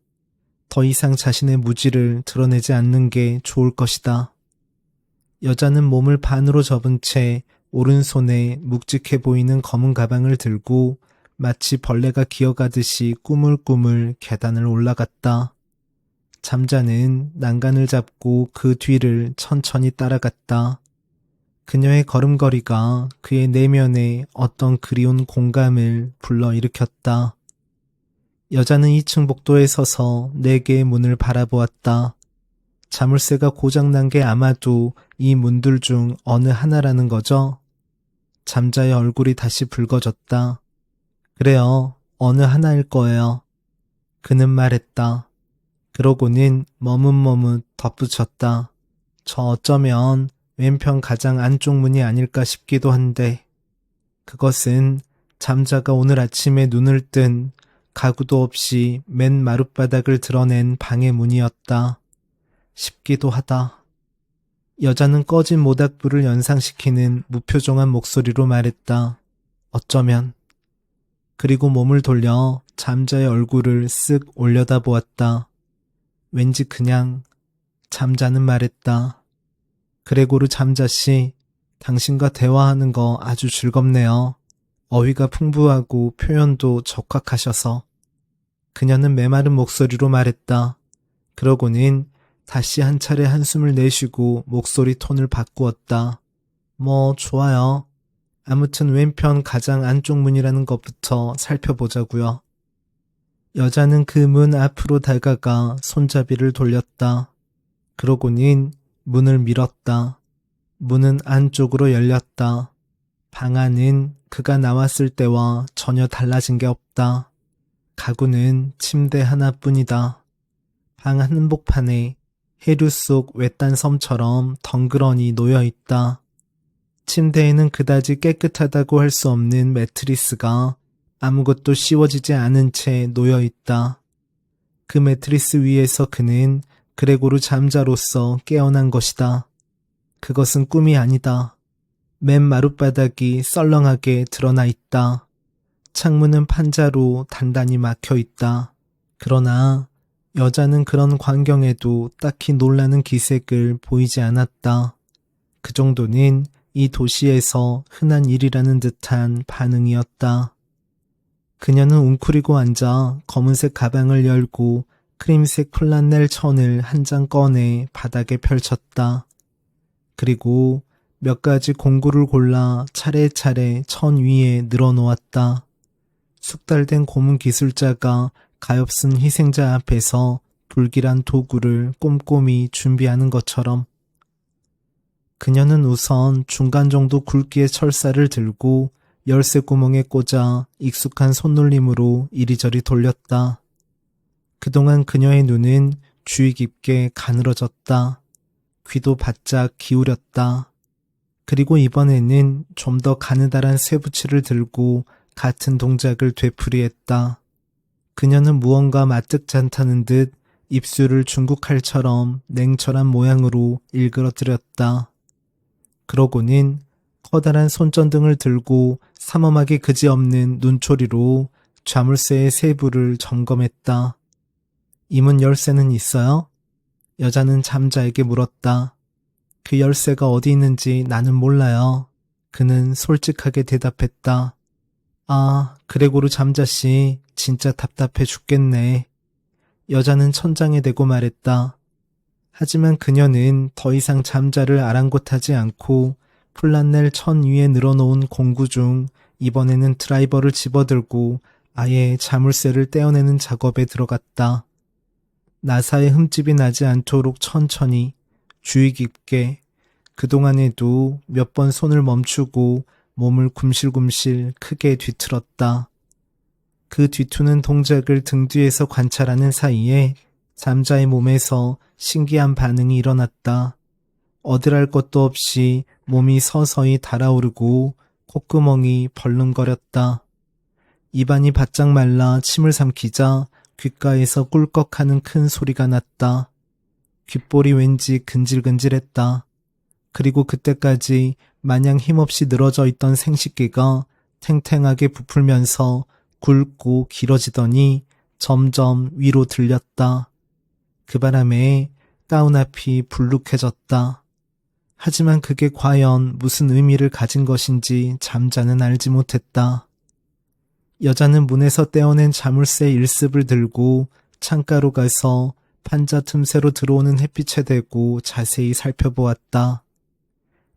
더 이상 자신의 무지를 드러내지 않는 게 좋을 것이다. 여자는 몸을 반으로 접은 채 오른손에 묵직해 보이는 검은 가방을 들고 마치 벌레가 기어가듯이 꾸물꾸물 계단을 올라갔다. 잠자는 난간을 잡고 그 뒤를 천천히 따라갔다. 그녀의 걸음걸이가 그의 내면에 어떤 그리운 공감을 불러일으켰다. 여자는 2층 복도에 서서 4개의 문을 바라보았다. 자물쇠가 고장난 게 아마도 이 문들 중 어느 하나라는 거죠? 잠자의 얼굴이 다시 붉어졌다. 그래요, 어느 하나일 거예요. 그는 말했다. 그러고는 머뭇머뭇 덧붙였다. 저 어쩌면 왼편 가장 안쪽 문이 아닐까 싶기도 한데, 그것은 잠자가 오늘 아침에 눈을 뜬 가구도 없이 맨 마룻바닥을 드러낸 방의 문이었다. 싶기도 하다. 여자는 꺼진 모닥불을 연상시키는 무표정한 목소리로 말했다. 어쩌면. 그리고 몸을 돌려 잠자의 얼굴을 쓱 올려다보았다. 왠지 그냥. 잠자는 말했다. 그레고르 잠자씨, 당신과 대화하는 거 아주 즐겁네요. 어휘가 풍부하고 표현도 적확하셔서. 그녀는 메마른 목소리로 말했다. 그러고는 다시 한 차례 한숨을 내쉬고 목소리 톤을 바꾸었다. 뭐 좋아요. 아무튼 왼편 가장 안쪽 문이라는 것부터 살펴보자고요. 여자는 그 문 앞으로 다가가 손잡이를 돌렸다. 그러고는 문을 밀었다. 문은 안쪽으로 열렸다. 방 안은 그가 나왔을 때와 전혀 달라진 게 없다. 가구는 침대 하나뿐이다. 방 한복판에 해류 속 외딴 섬처럼 덩그러니 놓여있다. 침대에는 그다지 깨끗하다고 할 수 없는 매트리스가 아무것도 씌워지지 않은 채 놓여있다. 그 매트리스 위에서 그는 그레고르 잠자로서 깨어난 것이다. 그것은 꿈이 아니다. 맨 마룻바닥이 썰렁하게 드러나 있다. 창문은 판자로 단단히 막혀 있다. 그러나 여자는 그런 광경에도 딱히 놀라는 기색을 보이지 않았다. 그 정도는 이 도시에서 흔한 일이라는 듯한 반응이었다. 그녀는 웅크리고 앉아 검은색 가방을 열고 크림색 플란넬 천을 한 장 꺼내 바닥에 펼쳤다. 그리고 몇 가지 공구를 골라 차례차례 천 위에 늘어놓았다. 숙달된 고문 기술자가 가엾은 희생자 앞에서 불길한 도구를 꼼꼼히 준비하는 것처럼 그녀는 우선 중간 정도 굵기의 철사를 들고 열쇠 구멍에 꽂아 익숙한 손놀림으로 이리저리 돌렸다. 그동안 그녀의 눈은 주의 깊게 가늘어졌다. 귀도 바짝 기울였다. 그리고 이번에는 좀 더 가느다란 쇠붙이를 들고 같은 동작을 되풀이했다. 그녀는 무언가 마뜩지 않다는 듯 입술을 중국칼처럼 냉철한 모양으로 일그러뜨렸다. 그러고는 커다란 손전등을 들고 삼엄하게 그지없는 눈초리로 자물쇠의 세부를 점검했다. 이 문 열쇠는 있어요? 여자는 잠자에게 물었다. 그 열쇠가 어디 있는지 나는 몰라요. 그는 솔직하게 대답했다. 아, 그레고르 잠자씨, 진짜 답답해 죽겠네. 여자는 천장에 대고 말했다. 하지만 그녀는 더 이상 잠자를 아랑곳하지 않고 플란넬 천 위에 늘어놓은 공구 중 이번에는 드라이버를 집어들고 아예 자물쇠를 떼어내는 작업에 들어갔다. 나사에 흠집이 나지 않도록 천천히, 주의 깊게, 그동안에도 몇 번 손을 멈추고 몸을 굼실굼실 크게 뒤틀었다. 그 뒤투는 동작을 등 뒤에서 관찰하는 사이에 잠자의 몸에서 신기한 반응이 일어났다. 어들할 것도 없이 몸이 서서히 달아오르고 콧구멍이 벌렁거렸다. 입안이 바짝 말라 침을 삼키자 귓가에서 꿀꺽하는 큰 소리가 났다. 귓볼이 왠지 근질근질했다. 그리고 그때까지 마냥 힘없이 늘어져 있던 생식기가 탱탱하게 부풀면서 굵고 길어지더니 점점 위로 들렸다. 그 바람에 가운 앞이 불룩해졌다. 하지만 그게 과연 무슨 의미를 가진 것인지 잠자는 알지 못했다. 여자는 문에서 떼어낸 자물쇠 일습을 들고 창가로 가서 판자 틈새로 들어오는 햇빛에 대고 자세히 살펴보았다.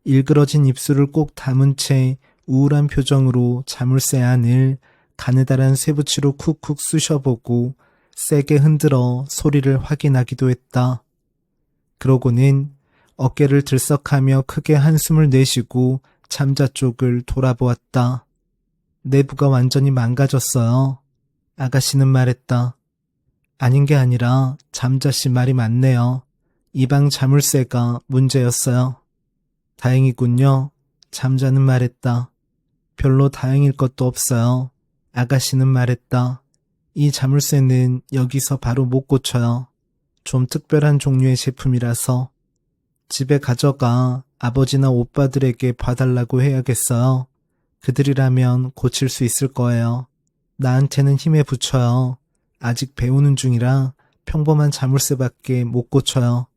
일그러진 입술을 꼭 다문 채 우울한 표정으로 자물쇠 안을 가느다란 쇠붙이로 쿡쿡 쑤셔보고 세게 흔들어 소리를 확인하기도 했다. 그러고는 어깨를 들썩하며 크게 한숨을 내쉬고 잠자 쪽을 돌아보았다. 내부가 완전히 망가졌어요. 아가씨는 말했다. 아닌 게 아니라 잠자씨 말이 맞네요. 이 방 자물쇠가 문제였어요. 다행이군요. 잠자는 말했다. 별로 다행일 것도 없어요. 아가씨는 말했다. 이 자물쇠는 여기서 바로 못 고쳐요. 좀 특별한 종류의 제품이라서. 집에 가져가 아버지나 오빠들에게 봐달라고 해야겠어요. 그들이라면 고칠 수 있을 거예요. 나한테는 힘에 부쳐요. 아직 배우는 중이라 평범한 자물쇠밖에 못 고쳐요.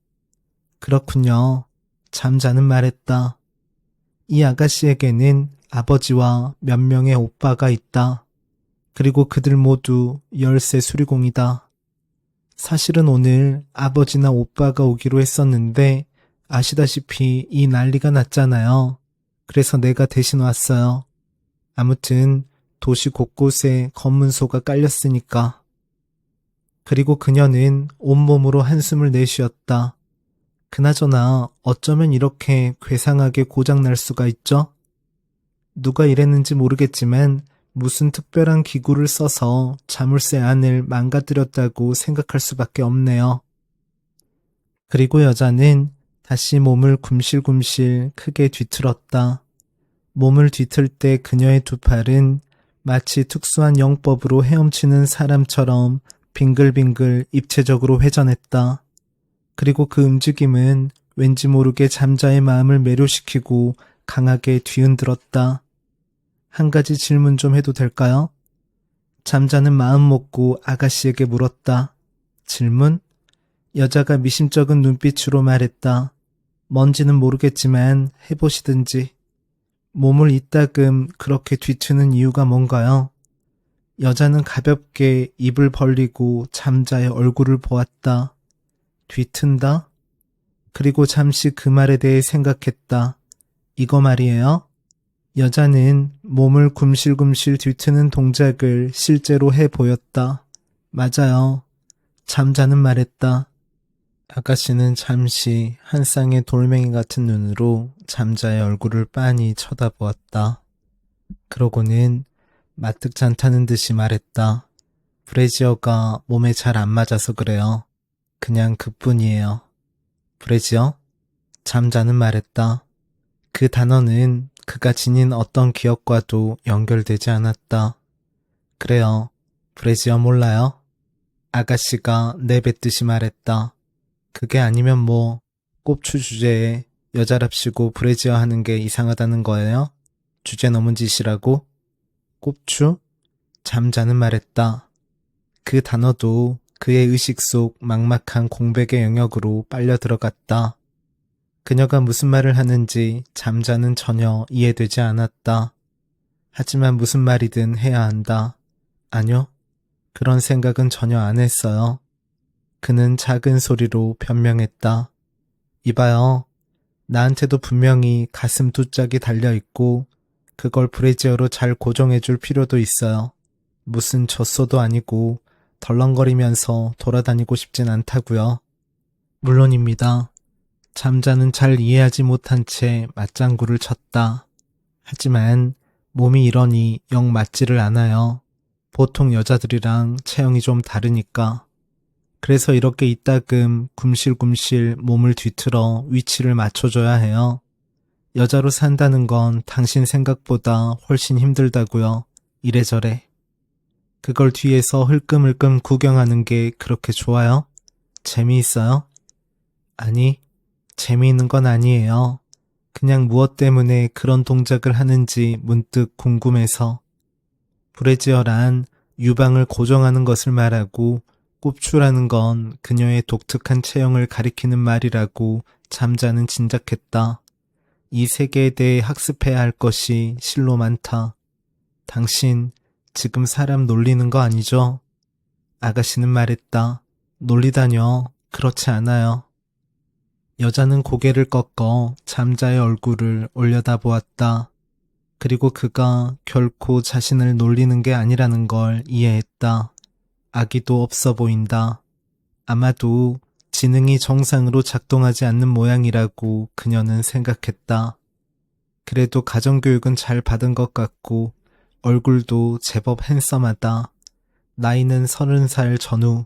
그렇군요. 잠자는 말했다. 이 아가씨에게는 아버지와 몇 명의 오빠가 있다. 그리고 그들 모두 열쇠 수리공이다. 사실은 오늘 아버지나 오빠가 오기로 했었는데 아시다시피 이 난리가 났잖아요. 그래서 내가 대신 왔어요. 아무튼 도시 곳곳에 검문소가 깔렸으니까. 그리고 그녀는 온몸으로 한숨을 내쉬었다. 그나저나 어쩌면 이렇게 괴상하게 고장날 수가 있죠? 누가 이랬는지 모르겠지만 무슨 특별한 기구를 써서 자물쇠 안을 망가뜨렸다고 생각할 수밖에 없네요. 그리고 여자는 다시 몸을 굼실굼실 크게 뒤틀었다. 몸을 뒤틀 때 그녀의 두 팔은 마치 특수한 영법으로 헤엄치는 사람처럼 빙글빙글 입체적으로 회전했다. 그리고 그 움직임은 왠지 모르게 잠자의 마음을 매료시키고 강하게 뒤흔들었다. 한 가지 질문 좀 해도 될까요? 잠자는 마음 먹고 아가씨에게 물었다. 질문? 여자가 미심쩍은 눈빛으로 말했다. 뭔지는 모르겠지만 해보시든지. 몸을 이따금 그렇게 뒤트는 이유가 뭔가요? 여자는 가볍게 입을 벌리고 잠자의 얼굴을 보았다. 뒤튼다? 그리고 잠시 그 말에 대해 생각했다. 이거 말이에요. 여자는 몸을 굼실굼실 뒤트는 동작을 실제로 해 보였다. 맞아요. 잠자는 말했다. 아가씨는 잠시 한 쌍의 돌멩이 같은 눈으로 잠자의 얼굴을 빤히 쳐다보았다. 그러고는 마뜩찮다는 듯이 말했다. 브래지어가 몸에 잘 안 맞아서 그래요. 그냥 그뿐이에요. 브래지어? 잠자는 말했다. 그 단어는 그가 지닌 어떤 기억과도 연결되지 않았다. 그래요. 브래지어 몰라요? 아가씨가 내뱉듯이 말했다. 그게 아니면 뭐 꼽추 주제에 여자랍시고 브래지어 하는 게 이상하다는 거예요? 주제 넘은 짓이라고? 꼽추? 잠자는 말했다. 그 단어도 그의 의식 속 막막한 공백의 영역으로 빨려 들어갔다. 그녀가 무슨 말을 하는지 잠자는 전혀 이해되지 않았다. 하지만 무슨 말이든 해야 한다. 아니요. 그런 생각은 전혀 안 했어요. 그는 작은 소리로 변명했다. 이봐요. 나한테도 분명히 가슴 두 짝이 달려있고 그걸 브래지어로 잘 고정해줄 필요도 있어요. 무슨 젖소도 아니고 덜렁거리면서 돌아다니고 싶진 않다고요. 물론입니다. 잠자는 잘 이해하지 못한 채 맞장구를 쳤다. 하지만 몸이 이러니 영 맞지를 않아요. 보통 여자들이랑 체형이 좀 다르니까. 그래서 이렇게 이따금 굼실굼실 몸을 뒤틀어 위치를 맞춰줘야 해요. 여자로 산다는 건 당신 생각보다 훨씬 힘들다고요. 이래저래. 그걸 뒤에서 흘끔흘끔 구경하는 게 그렇게 좋아요? 재미있어요? 아니, 재미있는 건 아니에요. 그냥 무엇 때문에 그런 동작을 하는지 문득 궁금해서. 브래지어란 유방을 고정하는 것을 말하고 꼽추라는 건 그녀의 독특한 체형을 가리키는 말이라고 잠자는 짐작했다. 이 세계에 대해 학습해야 할 것이 실로 많다. 당신 지금 사람 놀리는 거 아니죠? 아가씨는 말했다. 놀리다뇨. 그렇지 않아요. 여자는 고개를 꺾어 잠자의 얼굴을 올려다보았다. 그리고 그가 결코 자신을 놀리는 게 아니라는 걸 이해했다. 아기도 없어 보인다. 아마도 지능이 정상으로 작동하지 않는 모양이라고 그녀는 생각했다. 그래도 가정교육은 잘 받은 것 같고 얼굴도 제법 핸섬하다. 나이는 30살 전후.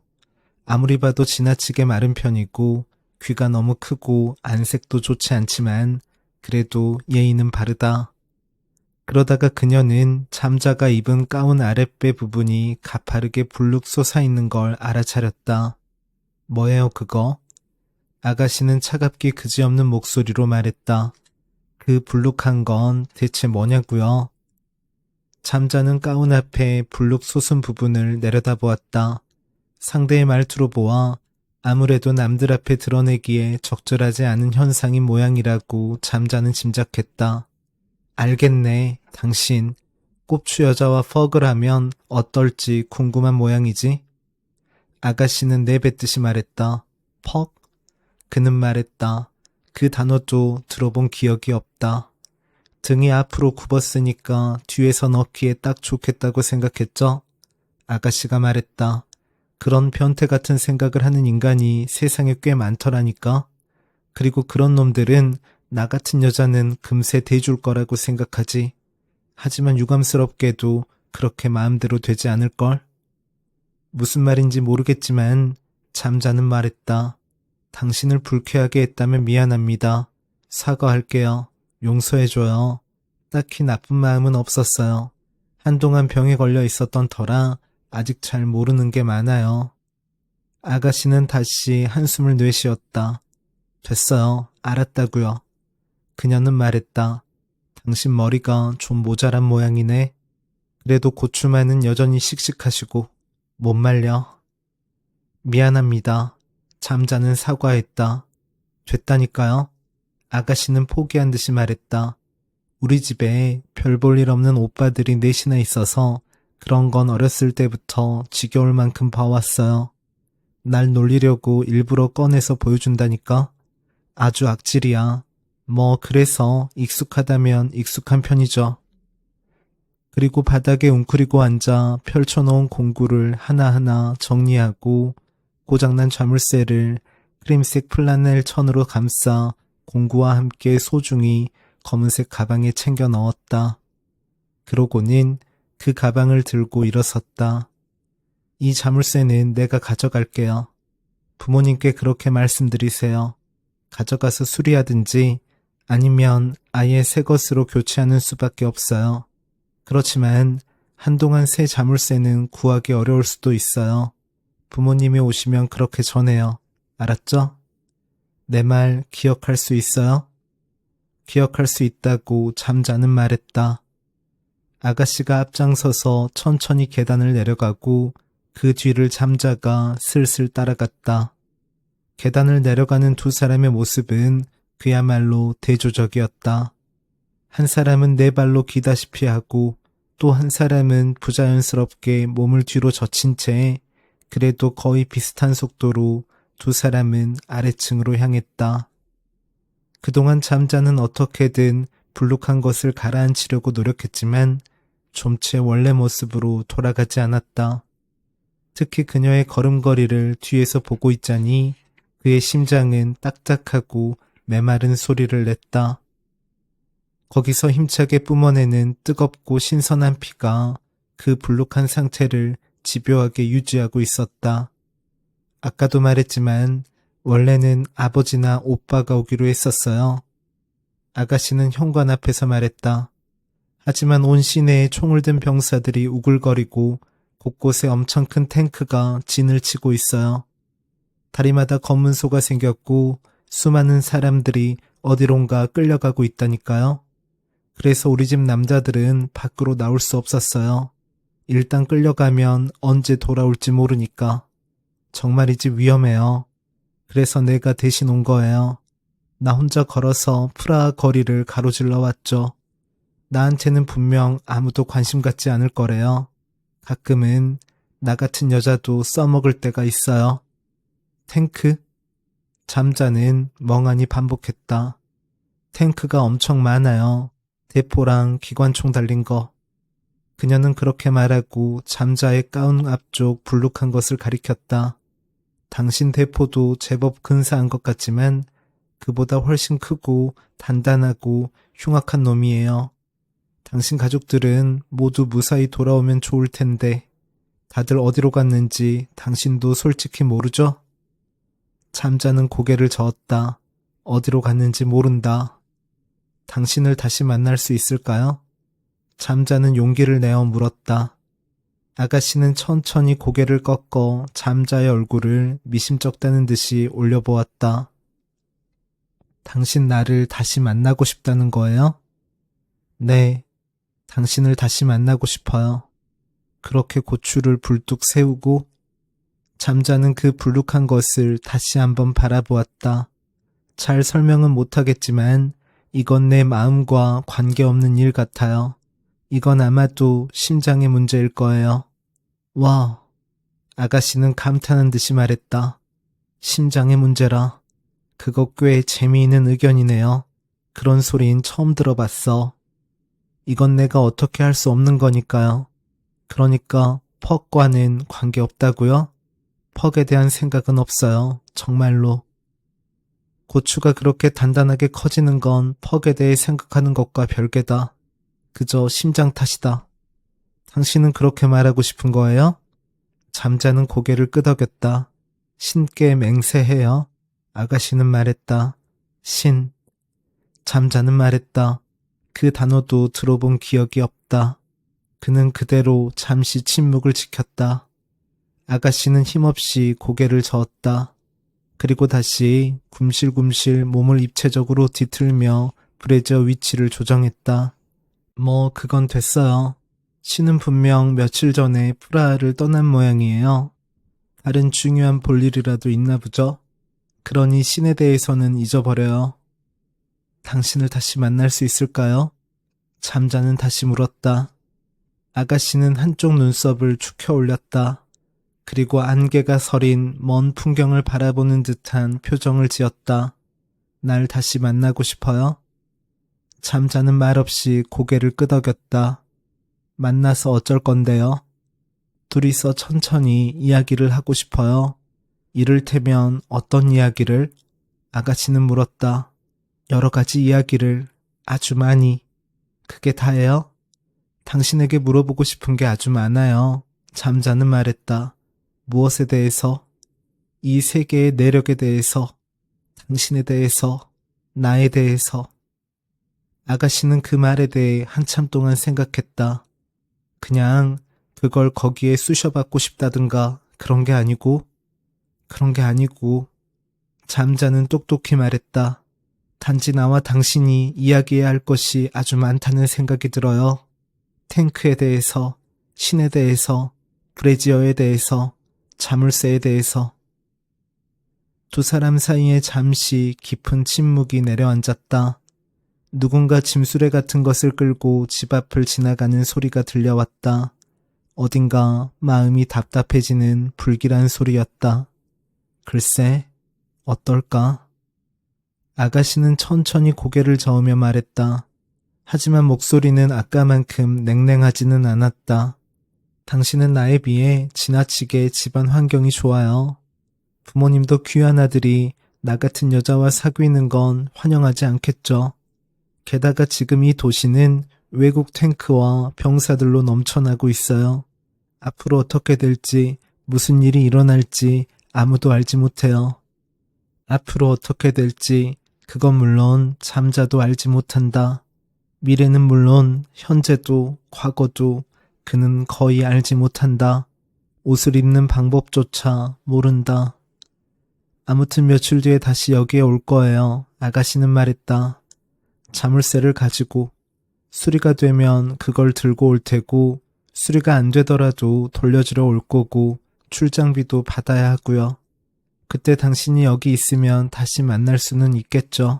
아무리 봐도 지나치게 마른 편이고 귀가 너무 크고 안색도 좋지 않지만 그래도 예의는 바르다. 그러다가 그녀는 잠자가 입은 가운 아랫배 부분이 가파르게 불룩 솟아있는 걸 알아차렸다. 뭐예요 그거? 아가씨는 차갑기 그지없는 목소리로 말했다. 그 불룩한 건 대체 뭐냐고요? 잠자는 가운 앞에 불룩 솟은 부분을 내려다보았다. 상대의 말투로 보아 아무래도 남들 앞에 드러내기에 적절하지 않은 현상인 모양이라고 잠자는 짐작했다. 알겠네. 당신 꼽추 여자와 퍽을 하면 어떨지 궁금한 모양이지? 아가씨는 내뱉듯이 말했다. 퍽? 그는 말했다. 그 단어도 들어본 기억이 없다. 등이 앞으로 굽었으니까 뒤에서 넣기에 딱 좋겠다고 생각했죠? 아가씨가 말했다. 그런 변태 같은 생각을 하는 인간이 세상에 꽤 많더라니까. 그리고 그런 놈들은 나 같은 여자는 금세 대줄 거라고 생각하지. 하지만 유감스럽게도 그렇게 마음대로 되지 않을걸? 무슨 말인지 모르겠지만 잠자는 말했다. 당신을 불쾌하게 했다면 미안합니다. 사과할게요. 용서해줘요. 딱히 나쁜 마음은 없었어요. 한동안 병에 걸려 있었던 터라 아직 잘 모르는 게 많아요. 아가씨는 다시 한숨을 내쉬었다. 됐어요. 알았다고요. 그녀는 말했다. 당신 머리가 좀 모자란 모양이네. 그래도 고추만은 여전히 씩씩하시고 못 말려. 미안합니다. 잠자는 사과했다. 됐다니까요. 아가씨는 포기한 듯이 말했다. 우리 집에 별 볼 일 없는 오빠들이 넷이나 있어서 그런 건 어렸을 때부터 지겨울 만큼 봐왔어요. 날 놀리려고 일부러 꺼내서 보여준다니까? 아주 악질이야. 뭐 그래서 익숙하다면 익숙한 편이죠. 그리고 바닥에 웅크리고 앉아 펼쳐놓은 공구를 하나하나 정리하고 고장난 자물쇠를 크림색 플라넬 천으로 감싸 공구와 함께 소중히 검은색 가방에 챙겨 넣었다. 그러고는 그 가방을 들고 일어섰다. 이 자물쇠는 내가 가져갈게요. 부모님께 그렇게 말씀드리세요. 가져가서 수리하든지 아니면 아예 새 것으로 교체하는 수밖에 없어요. 그렇지만 한동안 새 자물쇠는 구하기 어려울 수도 있어요. 부모님이 오시면 그렇게 전해요. 알았죠? 내 말 기억할 수 있어요? 기억할 수 있다고 잠자는 말했다. 아가씨가 앞장서서 천천히 계단을 내려가고 그 뒤를 잠자가 슬슬 따라갔다. 계단을 내려가는 두 사람의 모습은 그야말로 대조적이었다. 한 사람은 네 발로 기다시피 하고 또 한 사람은 부자연스럽게 몸을 뒤로 젖힌 채 그래도 거의 비슷한 속도로 두 사람은 아래층으로 향했다. 그동안 잠자는 어떻게든 불룩한 것을 가라앉히려고 노력했지만 좀체 원래 모습으로 돌아가지 않았다. 특히 그녀의 걸음걸이를 뒤에서 보고 있자니 그의 심장은 딱딱하고 메마른 소리를 냈다. 거기서 힘차게 뿜어내는 뜨겁고 신선한 피가 그 불룩한 상태를 집요하게 유지하고 있었다. 아까도 말했지만 원래는 아버지나 오빠가 오기로 했었어요. 아가씨는 현관 앞에서 말했다. 하지만 온 시내에 총을 든 병사들이 우글거리고 곳곳에 엄청 큰 탱크가 진을 치고 있어요. 다리마다 검문소가 생겼고 수많은 사람들이 어디론가 끌려가고 있다니까요. 그래서 우리 집 남자들은 밖으로 나올 수 없었어요. 일단 끌려가면 언제 돌아올지 모르니까. 정말이지 위험해요. 그래서 내가 대신 온 거예요. 나 혼자 걸어서 프라하 거리를 가로질러 왔죠. 나한테는 분명 아무도 관심 갖지 않을 거래요. 가끔은 나 같은 여자도 써먹을 때가 있어요. 탱크? 잠자는 멍하니 반복했다. 탱크가 엄청 많아요. 대포랑 기관총 달린 거. 그녀는 그렇게 말하고 잠자의 가운 앞쪽 불룩한 것을 가리켰다. 당신 대포도 제법 근사한 것 같지만 그보다 훨씬 크고 단단하고 흉악한 놈이에요. 당신 가족들은 모두 무사히 돌아오면 좋을 텐데 다들 어디로 갔는지 당신도 솔직히 모르죠? 잠자는 고개를 저었다. 어디로 갔는지 모른다. 당신을 다시 만날 수 있을까요? 잠자는 용기를 내어 물었다. 아가씨는 천천히 고개를 꺾어 잠자의 얼굴을 미심쩍다는 듯이 올려보았다. 당신 나를 다시 만나고 싶다는 거예요? 네, 당신을 다시 만나고 싶어요. 그렇게 고추를 불뚝 세우고 잠자는 그 불룩한 것을 다시 한번 바라보았다. 잘 설명은 못하겠지만 이건 내 마음과 관계없는 일 같아요. 이건 아마도 심장의 문제일 거예요. 와, 아가씨는 감탄한 듯이 말했다. 심장의 문제라. 그거 꽤 재미있는 의견이네요. 그런 소린 처음 들어봤어. 이건 내가 어떻게 할 수 없는 거니까요. 그러니까 퍽과는 관계없다고요? 퍽에 대한 생각은 없어요. 정말로. 고추가 그렇게 단단하게 커지는 건 퍽에 대해 생각하는 것과 별개다. 그저 심장 탓이다. 당신은 그렇게 말하고 싶은 거예요? 잠자는 고개를 끄덕였다. 신께 맹세해요. 아가씨는 말했다. 신. 잠자는 말했다. 그 단어도 들어본 기억이 없다. 그는 그대로 잠시 침묵을 지켰다. 아가씨는 힘없이 고개를 저었다. 그리고 다시 굶실굶실 몸을 입체적으로 뒤틀며 브래지어 위치를 조정했다. 뭐 그건 됐어요. 신은 분명 며칠 전에 프라하를 떠난 모양이에요. 다른 중요한 볼일이라도 있나 보죠? 그러니 신에 대해서는 잊어버려요. 당신을 다시 만날 수 있을까요? 잠자는 다시 물었다. 아가씨는 한쪽 눈썹을 축혀 올렸다. 그리고 안개가 서린 먼 풍경을 바라보는 듯한 표정을 지었다. 날 다시 만나고 싶어요? 잠자는 말없이 고개를 끄덕였다. 만나서 어쩔 건데요? 둘이서 천천히 이야기를 하고 싶어요. 이를테면 어떤 이야기를? 아가씨는 물었다. 여러 가지 이야기를, 아주 많이. 그게 다예요? 당신에게 물어보고 싶은 게 아주 많아요. 잠자는 말했다. 무엇에 대해서? 이 세계의 내력에 대해서, 당신에 대해서, 나에 대해서. 아가씨는 그 말에 대해 한참 동안 생각했다. 그냥 그걸 거기에 쑤셔받고 싶다든가 그런 게 아니고, 잠자는 똑똑히 말했다. 단지 나와 당신이 이야기해야 할 것이 아주 많다는 생각이 들어요. 탱크에 대해서, 신에 대해서, 브래지어에 대해서, 자물쇠에 대해서. 두 사람 사이에 잠시 깊은 침묵이 내려앉았다. 누군가 짐수레 같은 것을 끌고 집 앞을 지나가는 소리가 들려왔다. 어딘가 마음이 답답해지는 불길한 소리였다. 글쎄, 어떨까? 아가씨는 천천히 고개를 저으며 말했다. 하지만 목소리는 아까만큼 냉랭하지는 않았다. 당신은 나에 비해 지나치게 집안 환경이 좋아요. 부모님도 귀한 아들이 나 같은 여자와 사귀는 건 환영하지 않겠죠. 게다가 지금 이 도시는 외국 탱크와 병사들로 넘쳐나고 있어요. 앞으로 어떻게 될지, 무슨 일이 일어날지 아무도 알지 못해요. 앞으로 어떻게 될지 그건 물론 잠자도 알지 못한다. 미래는 물론 현재도 과거도 그는 거의 알지 못한다. 옷을 입는 방법조차 모른다. 아무튼 며칠 뒤에 다시 여기에 올 거예요. 아가씨는 말했다. 자물쇠를 가지고. 수리가 되면 그걸 들고 올 테고 수리가 안 되더라도 돌려주러 올 거고 출장비도 받아야 하고요. 그때 당신이 여기 있으면 다시 만날 수는 있겠죠.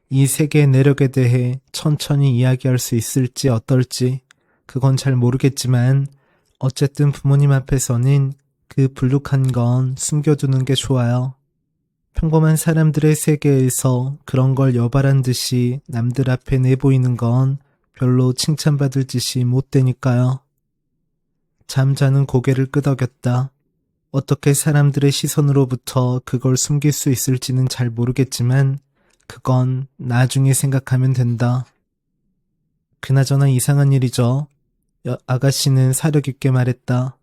이 세계의 내력에 대해 천천히 이야기할 수 있을지 어떨지 그건 잘 모르겠지만 어쨌든 부모님 앞에서는 그 불룩한 건 숨겨두는 게 좋아요. 평범한 사람들의 세계에서 그런 걸 여발한 듯이 남들 앞에 내보이는 건 별로 칭찬받을 짓이 못 되니까요. 잠자는 고개를 끄덕였다. 어떻게 사람들의 시선으로부터 그걸 숨길 수 있을지는 잘 모르겠지만 그건 나중에 생각하면 된다. 그나저나 이상한 일이죠. 아가씨는 사려 깊게 말했다.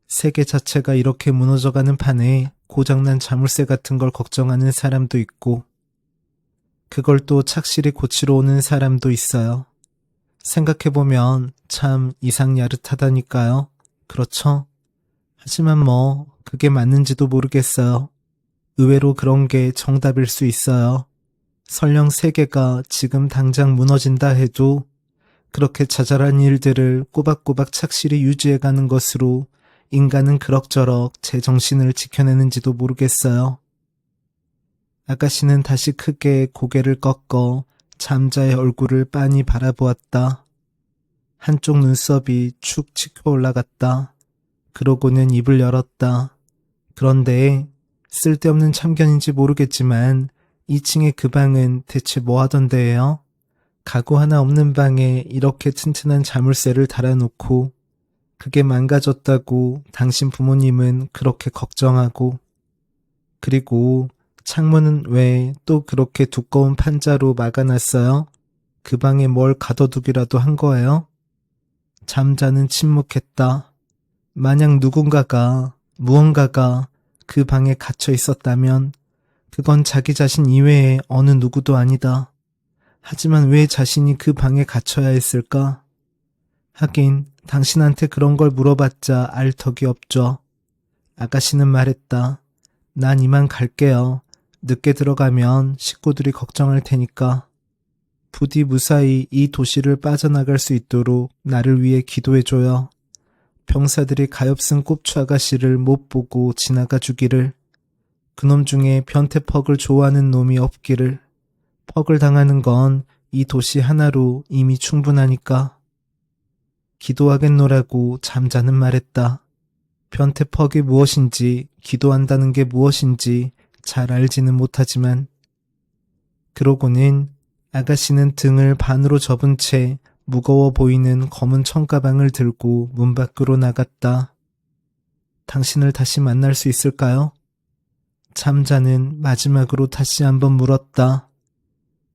세계 자체가 이렇게 무너져가는 판에 고장난 자물쇠 같은 걸 걱정하는 사람도 있고 그걸 또 착실히 고치러 오는 사람도 있어요. 생각해보면 참 이상야릇하다니까요. 그렇죠? 하지만 그게 맞는지도 모르겠어요. 의외로 그런 게 정답일 수 있어요. 설령 세계가 지금 당장 무너진다 해도 그렇게 자잘한 일들을 꼬박꼬박 착실히 유지해가는 것으로 인간은 그럭저럭 제정신을 지켜내는지도 모르겠어요. 아가씨는 다시 크게 고개를 꺾어 잠자의 얼굴을 빤히 바라보았다. 한쪽 눈썹이 축 치켜 올라갔다. 그러고는 입을 열었다. 그런데 쓸데없는 참견인지 모르겠지만 2층의 그 방은 대체 뭐 하던 데예요? 가구 하나 없는 방에 이렇게 튼튼한 자물쇠를 달아놓고 그게 망가졌다고 당신 부모님은 그렇게 걱정하고 그리고 창문은 왜 또 그렇게 두꺼운 판자로 막아놨어요? 그 방에 뭘 가둬두기라도 한 거예요? 잠자는 침묵했다. 만약 무언가가 그 방에 갇혀 있었다면 그건 자기 자신 이외에 어느 누구도 아니다. 하지만 왜 자신이 그 방에 갇혀야 했을까? 하긴 당신한테 그런 걸 물어봤자 알 턱이 없죠. 아가씨는 말했다. 난 이만 갈게요. 늦게 들어가면 식구들이 걱정할 테니까. 부디 무사히 이 도시를 빠져나갈 수 있도록 나를 위해 기도해줘요. 병사들이 가엾은 꼽추 아가씨를 못 보고 지나가 주기를. 그놈 중에 변태퍽을 좋아하는 놈이 없기를. 퍽을 당하는 건 이 도시 하나로 이미 충분하니까. 기도하겠노라고 잠자는 말했다. 변태퍽이 무엇인지, 기도한다는 게 무엇인지 잘 알지는 못하지만. 그러고는 아가씨는 등을 반으로 접은 채 무거워 보이는 검은 청가방을 들고 문 밖으로 나갔다. 당신을 다시 만날 수 있을까요? 잠자는 마지막으로 다시 한번 물었다.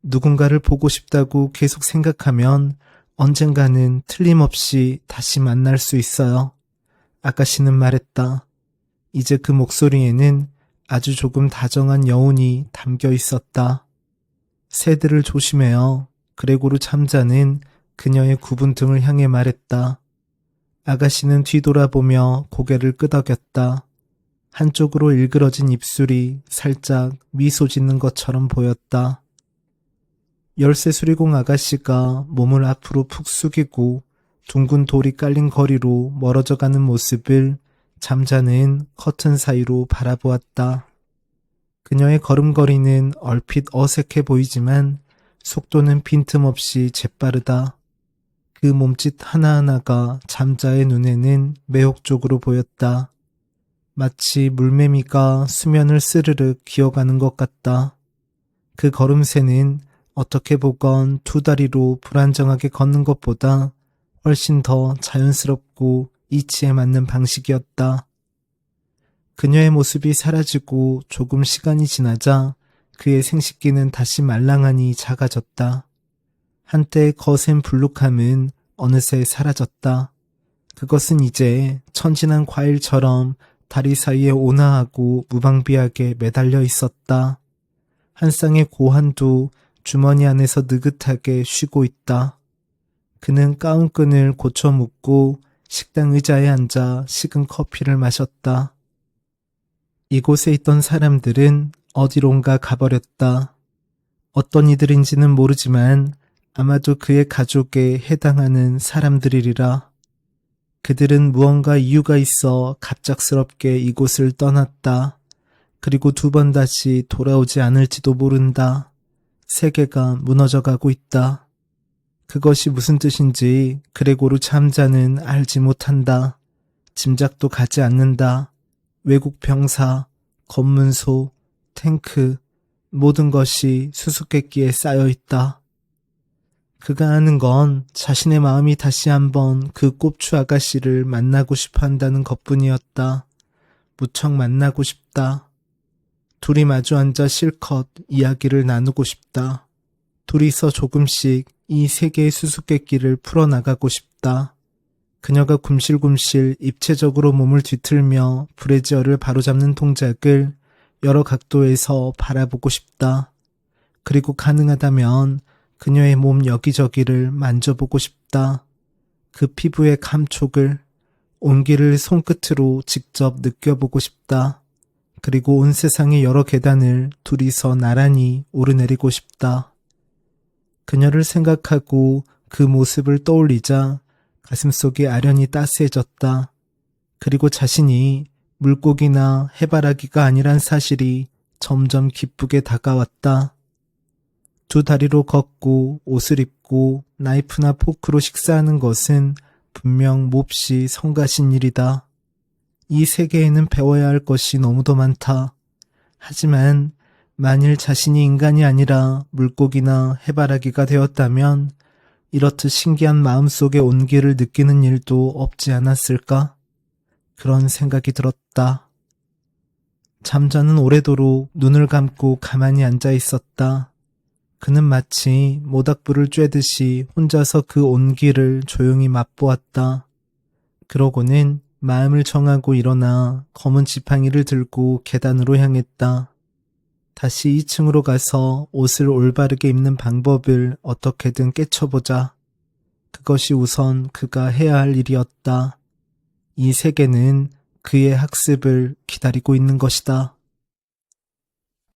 누군가를 보고 싶다고 계속 생각하면 언젠가는 틀림없이 다시 만날 수 있어요. 아가씨는 말했다. 이제 그 목소리에는 아주 조금 다정한 여운이 담겨 있었다. 새들을 조심해요. 그레고르 잠자는 그녀의 굽은 등을 향해 말했다. 아가씨는 뒤돌아보며 고개를 끄덕였다. 한쪽으로 일그러진 입술이 살짝 미소 짓는 것처럼 보였다. 열쇠 수리공 아가씨가 몸을 앞으로 푹 숙이고 둥근 돌이 깔린 거리로 멀어져 가는 모습을 잠자는 커튼 사이로 바라보았다. 그녀의 걸음걸이는 얼핏 어색해 보이지만 속도는 빈틈없이 재빠르다. 그 몸짓 하나하나가 잠자의 눈에는 매혹적으로 보였다. 마치 물매미가 수면을 스르륵 기어가는 것 같다. 그 걸음새는 어떻게 보건 두 다리로 불안정하게 걷는 것보다 훨씬 더 자연스럽고 이치에 맞는 방식이었다. 그녀의 모습이 사라지고 조금 시간이 지나자 그의 생식기는 다시 말랑하니 작아졌다. 한때의 거센 불룩함은 어느새 사라졌다. 그것은 이제 천진한 과일처럼 다리 사이에 온화하고 무방비하게 매달려 있었다. 한 쌍의 고환도 주머니 안에서 느긋하게 쉬고 있다. 그는 가운끈을 고쳐 묶고 식당 의자에 앉아 식은 커피를 마셨다. 이곳에 있던 사람들은 어디론가 가버렸다. 어떤 이들인지는 모르지만 아마도 그의 가족에 해당하는 사람들이리라. 그들은 무언가 이유가 있어 갑작스럽게 이곳을 떠났다. 그리고 두 번 다시 돌아오지 않을지도 모른다. 세계가 무너져가고 있다. 그것이 무슨 뜻인지 그레고르 잠자는 알지 못한다. 짐작도 가지 않는다. 외국 병사, 검문소, 탱크, 모든 것이 수수께끼에 쌓여 있다. 그가 아는 건 자신의 마음이 다시 한번 그 꼽추 아가씨를 만나고 싶어 한다는 것뿐이었다. 무척 만나고 싶다. 둘이 마주 앉아 실컷 이야기를 나누고 싶다. 둘이서 조금씩 이 세계의 수수께끼를 풀어나가고 싶다. 그녀가 굼실굼실 입체적으로 몸을 뒤틀며 브래지어를 바로잡는 동작을 여러 각도에서 바라보고 싶다. 그리고 가능하다면 그녀의 몸 여기저기를 만져보고 싶다. 그 피부의 감촉을, 온기를 손끝으로 직접 느껴보고 싶다. 그리고 온 세상의 여러 계단을 둘이서 나란히 오르내리고 싶다. 그녀를 생각하고 그 모습을 떠올리자 가슴속이 아련히 따스해졌다. 그리고 자신이 물고기나 해바라기가 아니란 사실이 점점 기쁘게 다가왔다. 두 다리로 걷고 옷을 입고 나이프나 포크로 식사하는 것은 분명 몹시 성가신 일이다. 이 세계에는 배워야 할 것이 너무도 많다. 하지만 만일 자신이 인간이 아니라 물고기나 해바라기가 되었다면 이렇듯 신기한 마음속의 온기를 느끼는 일도 없지 않았을까? 그런 생각이 들었다. 잠자는 오래도록 눈을 감고 가만히 앉아 있었다. 그는 마치 모닥불을 쬐듯이 혼자서 그 온기를 조용히 맛보았다. 그러고는 마음을 정하고 일어나 검은 지팡이를 들고 계단으로 향했다. 다시 2층으로 가서 옷을 올바르게 입는 방법을 어떻게든 깨쳐보자. 그것이 우선 그가 해야 할 일이었다. 이 세계는 그의 학습을 기다리고 있는 것이다.